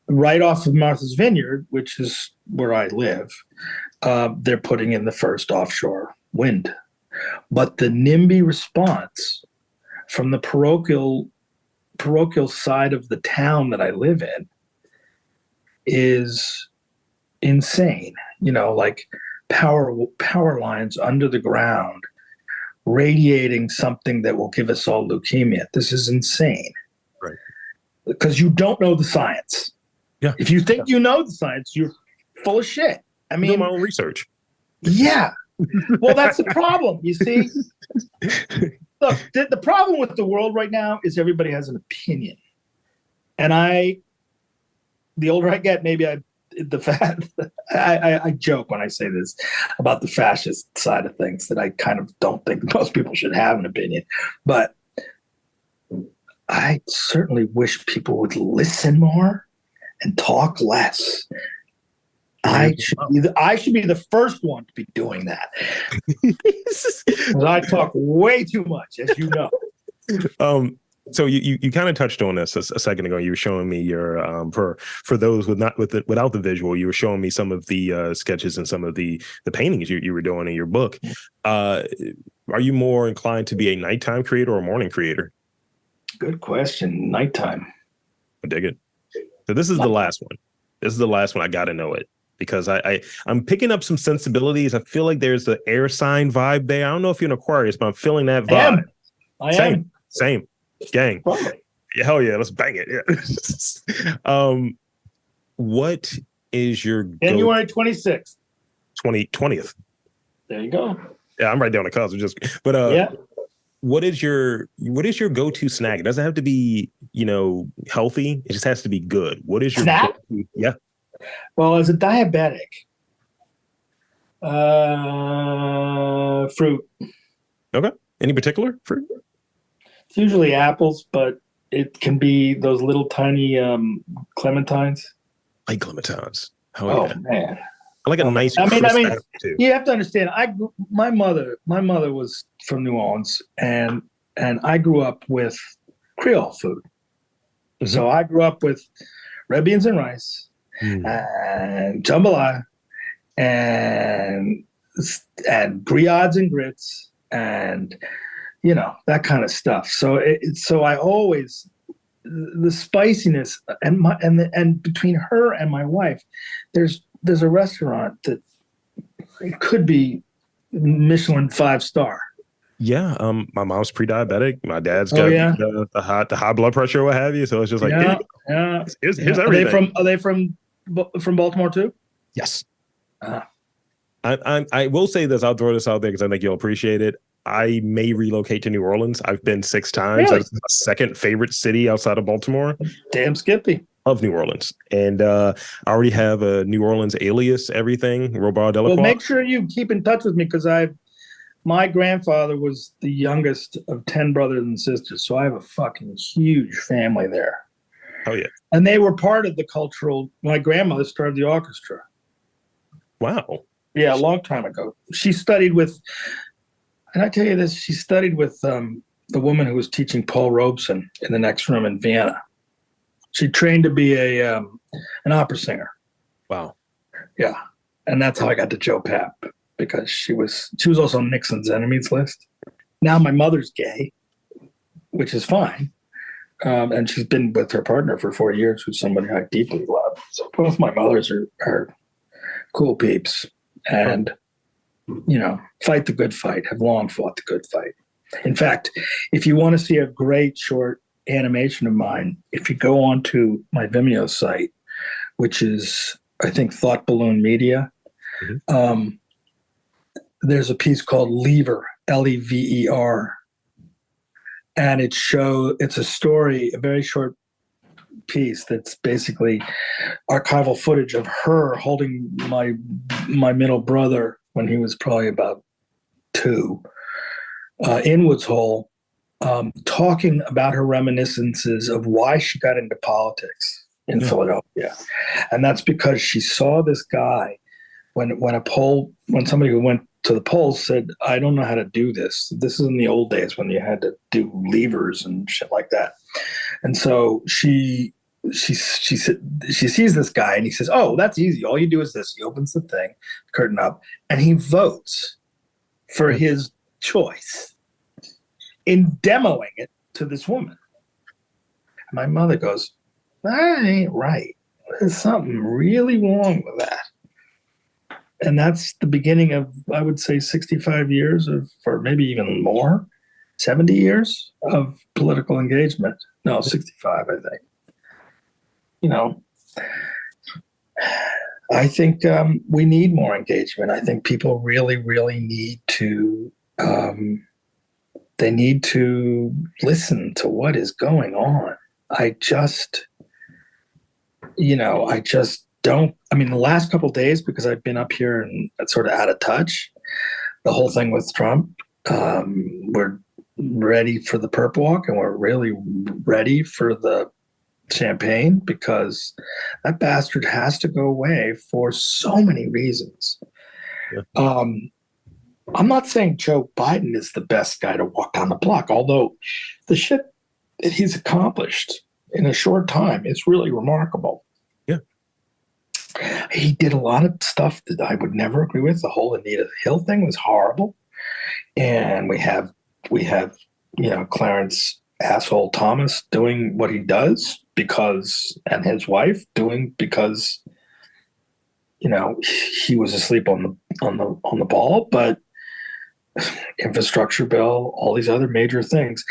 Right off of Martha's Vineyard, which is where I live, they're putting in the first offshore wind. But the NIMBY response from the parochial side of the town that I live in is insane. Like power lines under the ground radiating something that will give us all leukemia. This is insane. Right. Because you don't know the science. Yeah. If you think you know the science, you're full of shit. I mean, do my own research. Yeah. Well, that's the problem. You see, look, the problem with the world right now is everybody has an opinion. And the older I get, maybe I joke when I say this about the fascist side of things, that I kind of don't think most people should have an opinion. But I certainly wish people would listen more and talk less. I should be the first one to be doing that. I talk way too much, as you know. So you kind of touched on this a second ago. You were showing me your for those without the visual, you were showing me some of the sketches and some of the paintings you were doing in your book. Are you more inclined to be a nighttime creator or a morning creator? Good question. Nighttime. I dig it. So this is the last one. This is the last one. I got to know it, because I'm picking up some sensibilities. I feel like there's the air sign vibe there. I don't know if you're an Aquarius, but I'm feeling that vibe. I am. Same. Gang. Probably. Hell yeah, let's bang it. Yeah. What is your January 26th? 20th. There you go. Yeah, I'm right down the cusp. Yeah. What is your go-to snack? It doesn't have to be, healthy. It just has to be good. What is your snack? Yeah. Well, as a diabetic, fruit. Okay. Any particular fruit? It's usually apples, but it can be those little tiny clementines. I like clementines. Oh yeah. Man. I like a nice. I mean, you have to understand. My mother was from New Orleans, and I grew up with Creole food. Mm-hmm. So I grew up with red beans and rice, and jambalaya, and griots and grits, and that kind of stuff. So I always, the spiciness, and between her and my wife, there's a restaurant that it could be Michelin 5-star. Yeah, my mom's pre-diabetic. My dad's got the high blood pressure, or what have you. So it's just like, here's everything. Are they from Baltimore too? Yes. I will say this. I'll throw this out there because I think you'll appreciate it. I may relocate to New Orleans. I've been 6 times. Really? That's my second favorite city outside of Baltimore. Damn Skippy. Of New Orleans. And I already have a New Orleans alias, everything, Robert Delacroix. Well, make sure you keep in touch with me, because my grandfather was the youngest of 10 brothers and sisters. So I have a fucking huge family there. Oh, yeah. And they were part of the my grandmother started the orchestra. Wow. Yeah, a long time ago. She studied with, and I tell you this, she studied with the woman who was teaching Paul Robeson in the next room in Vienna. She trained to be an opera singer. Wow. Yeah. And that's how I got to Joe Papp, because she was also on Nixon's enemies list. Now my mother's gay, which is fine. And she's been with her partner for 4 years, who's somebody I deeply love. So both my mothers are cool peeps, and, fight the good fight, have long fought the good fight. In fact, if you want to see a great short animation of mine, if you go onto my Vimeo site, which is, I think, Thought Balloon Media, there's a piece called Lever, Lever, and it's a story, a very short piece that's basically archival footage of her holding my middle brother when he was probably about 2 in Woods Hole, talking about her reminiscences of why she got into politics in Philadelphia. And that's because she saw this guy when somebody who went to the polls said, I don't know how to do this. This is in the old days when you had to do levers and shit like that. And so she sees this guy and he says, oh, that's easy. All you do is this. He opens the thing, curtain up, and he votes for his choice in demoing it to this woman. And my mother goes, that ain't right. There's something really wrong with that. And that's the beginning of, I would say, 65 years of, or maybe even more, 70 years of political engagement. No, 65, I think. You know, I think we need more engagement. I think people really, really need to, they need to listen to what is going on. I just don't. I mean, the last couple of days, because I've been up here and sort of out of touch, the whole thing with Trump, we're ready for the perp walk, and we're really ready for the champagne, because that bastard has to go away for so many reasons. Yeah. I'm not saying Joe Biden is the best guy to walk down the block, although the shit that he's accomplished in a short time is really remarkable. Yeah. He did a lot of stuff that I would never agree with. The whole Anita Hill thing was horrible. And we have, Clarence asshole Thomas doing what he does because, and his wife doing because, he was asleep on the ball. But infrastructure bill, all these other major things,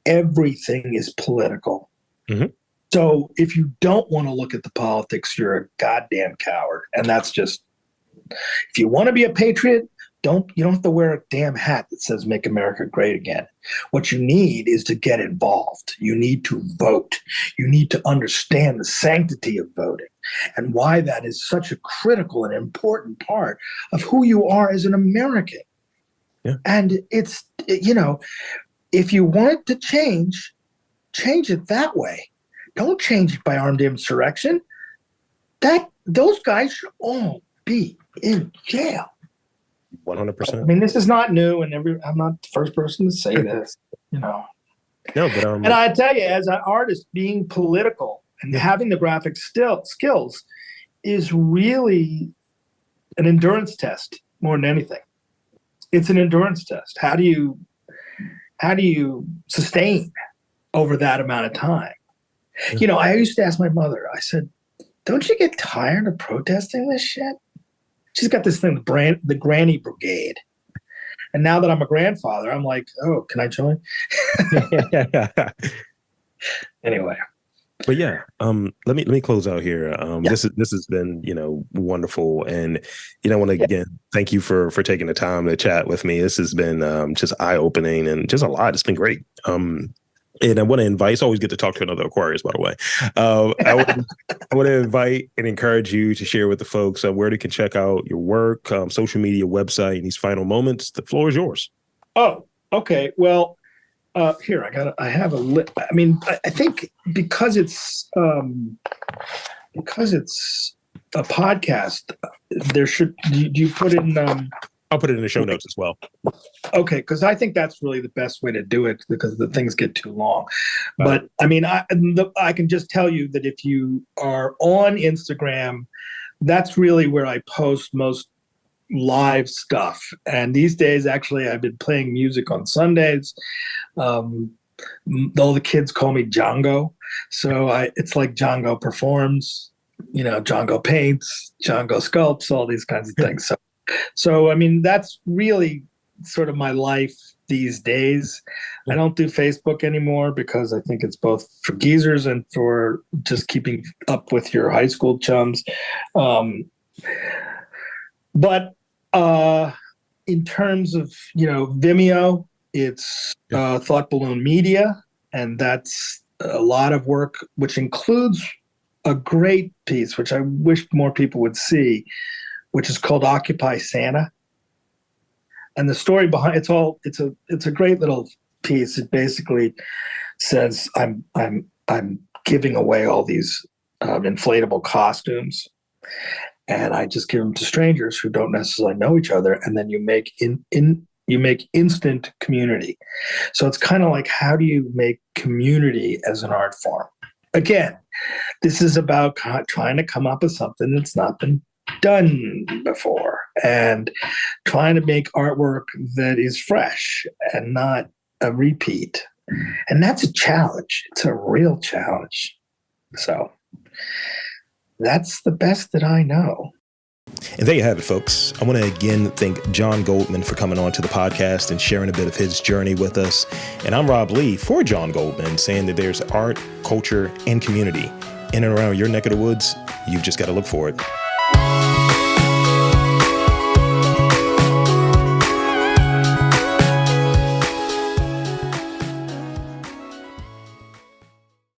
everything is political. Mm-hmm. So if you don't want to look at the politics, you're a goddamn coward. And that's just, if you want to be a patriot, you don't have to wear a damn hat that says "Make America Great Again." What you need is to get involved. You need to vote. You need to understand the sanctity of voting and why that is such a critical and important part of who you are as an American. Yeah. And it's, if you want it to change it that way. Don't change it by armed insurrection. Those guys should all be in jail. 100%. I mean, this is not new, and I'm not the first person to say this, No, but And I tell you, as an artist, being political and having the graphic skills is really an endurance test more than anything. It's an endurance test. How do you sustain over that amount of time? Yeah. I used to ask my mother, I said, don't you get tired of protesting this shit? She's got this thing, the Granny Brigade. And now that I'm a grandfather, I'm like, oh, can I join? Anyway. But yeah, let me close out here. This has been, wonderful. And, I want to again thank you for taking the time to chat with me. This has been just eye-opening and just a lot. It's been great. And I want to invite, it's always good to talk to another Aquarius, by the way. I want to invite and encourage you to share with the folks where they can check out your work, social media, website, and these final moments. The floor is yours. Oh, okay. Well, here, I have a list. I mean, I think because it's a podcast, there should, do you put in, I'll put it in the show notes as well. Okay, because I think that's really the best way to do it, because the things get too long. But I mean, I can just tell you that if you are on Instagram, that's really where I post most live stuff. And these days, actually, I've been playing music on Sundays. All the kids call me Django, so it's like Django performs, Django paints, Django sculpts, all these kinds of things. So I mean, that's really sort of my life these days. I don't do Facebook anymore because I think it's both for geezers and for just keeping up with your high school chums. But in terms of, Vimeo, it's Thought Balloon Media, and that's a lot of work, which includes a great piece, which I wish more people would see, which is called Occupy Santa. And the story behind it's a great little piece. It basically says I'm giving away all these inflatable costumes, and I just give them to strangers who don't necessarily know each other, and then you make you make instant community. So it's kind of like, how do you make community as an art form? Again, this is about trying to come up with something that's not been done before, and trying to make artwork that is fresh and not a repeat. And that's a challenge. It's a real challenge. So that's the best that I know. And there you have it, folks. I want to again thank Jon Goldman for coming on to the podcast and sharing a bit of his journey with us. And I'm Rob Lee for Jon Goldman, saying that there's art, culture, and community in and around your neck of the woods. You've just got to look for it.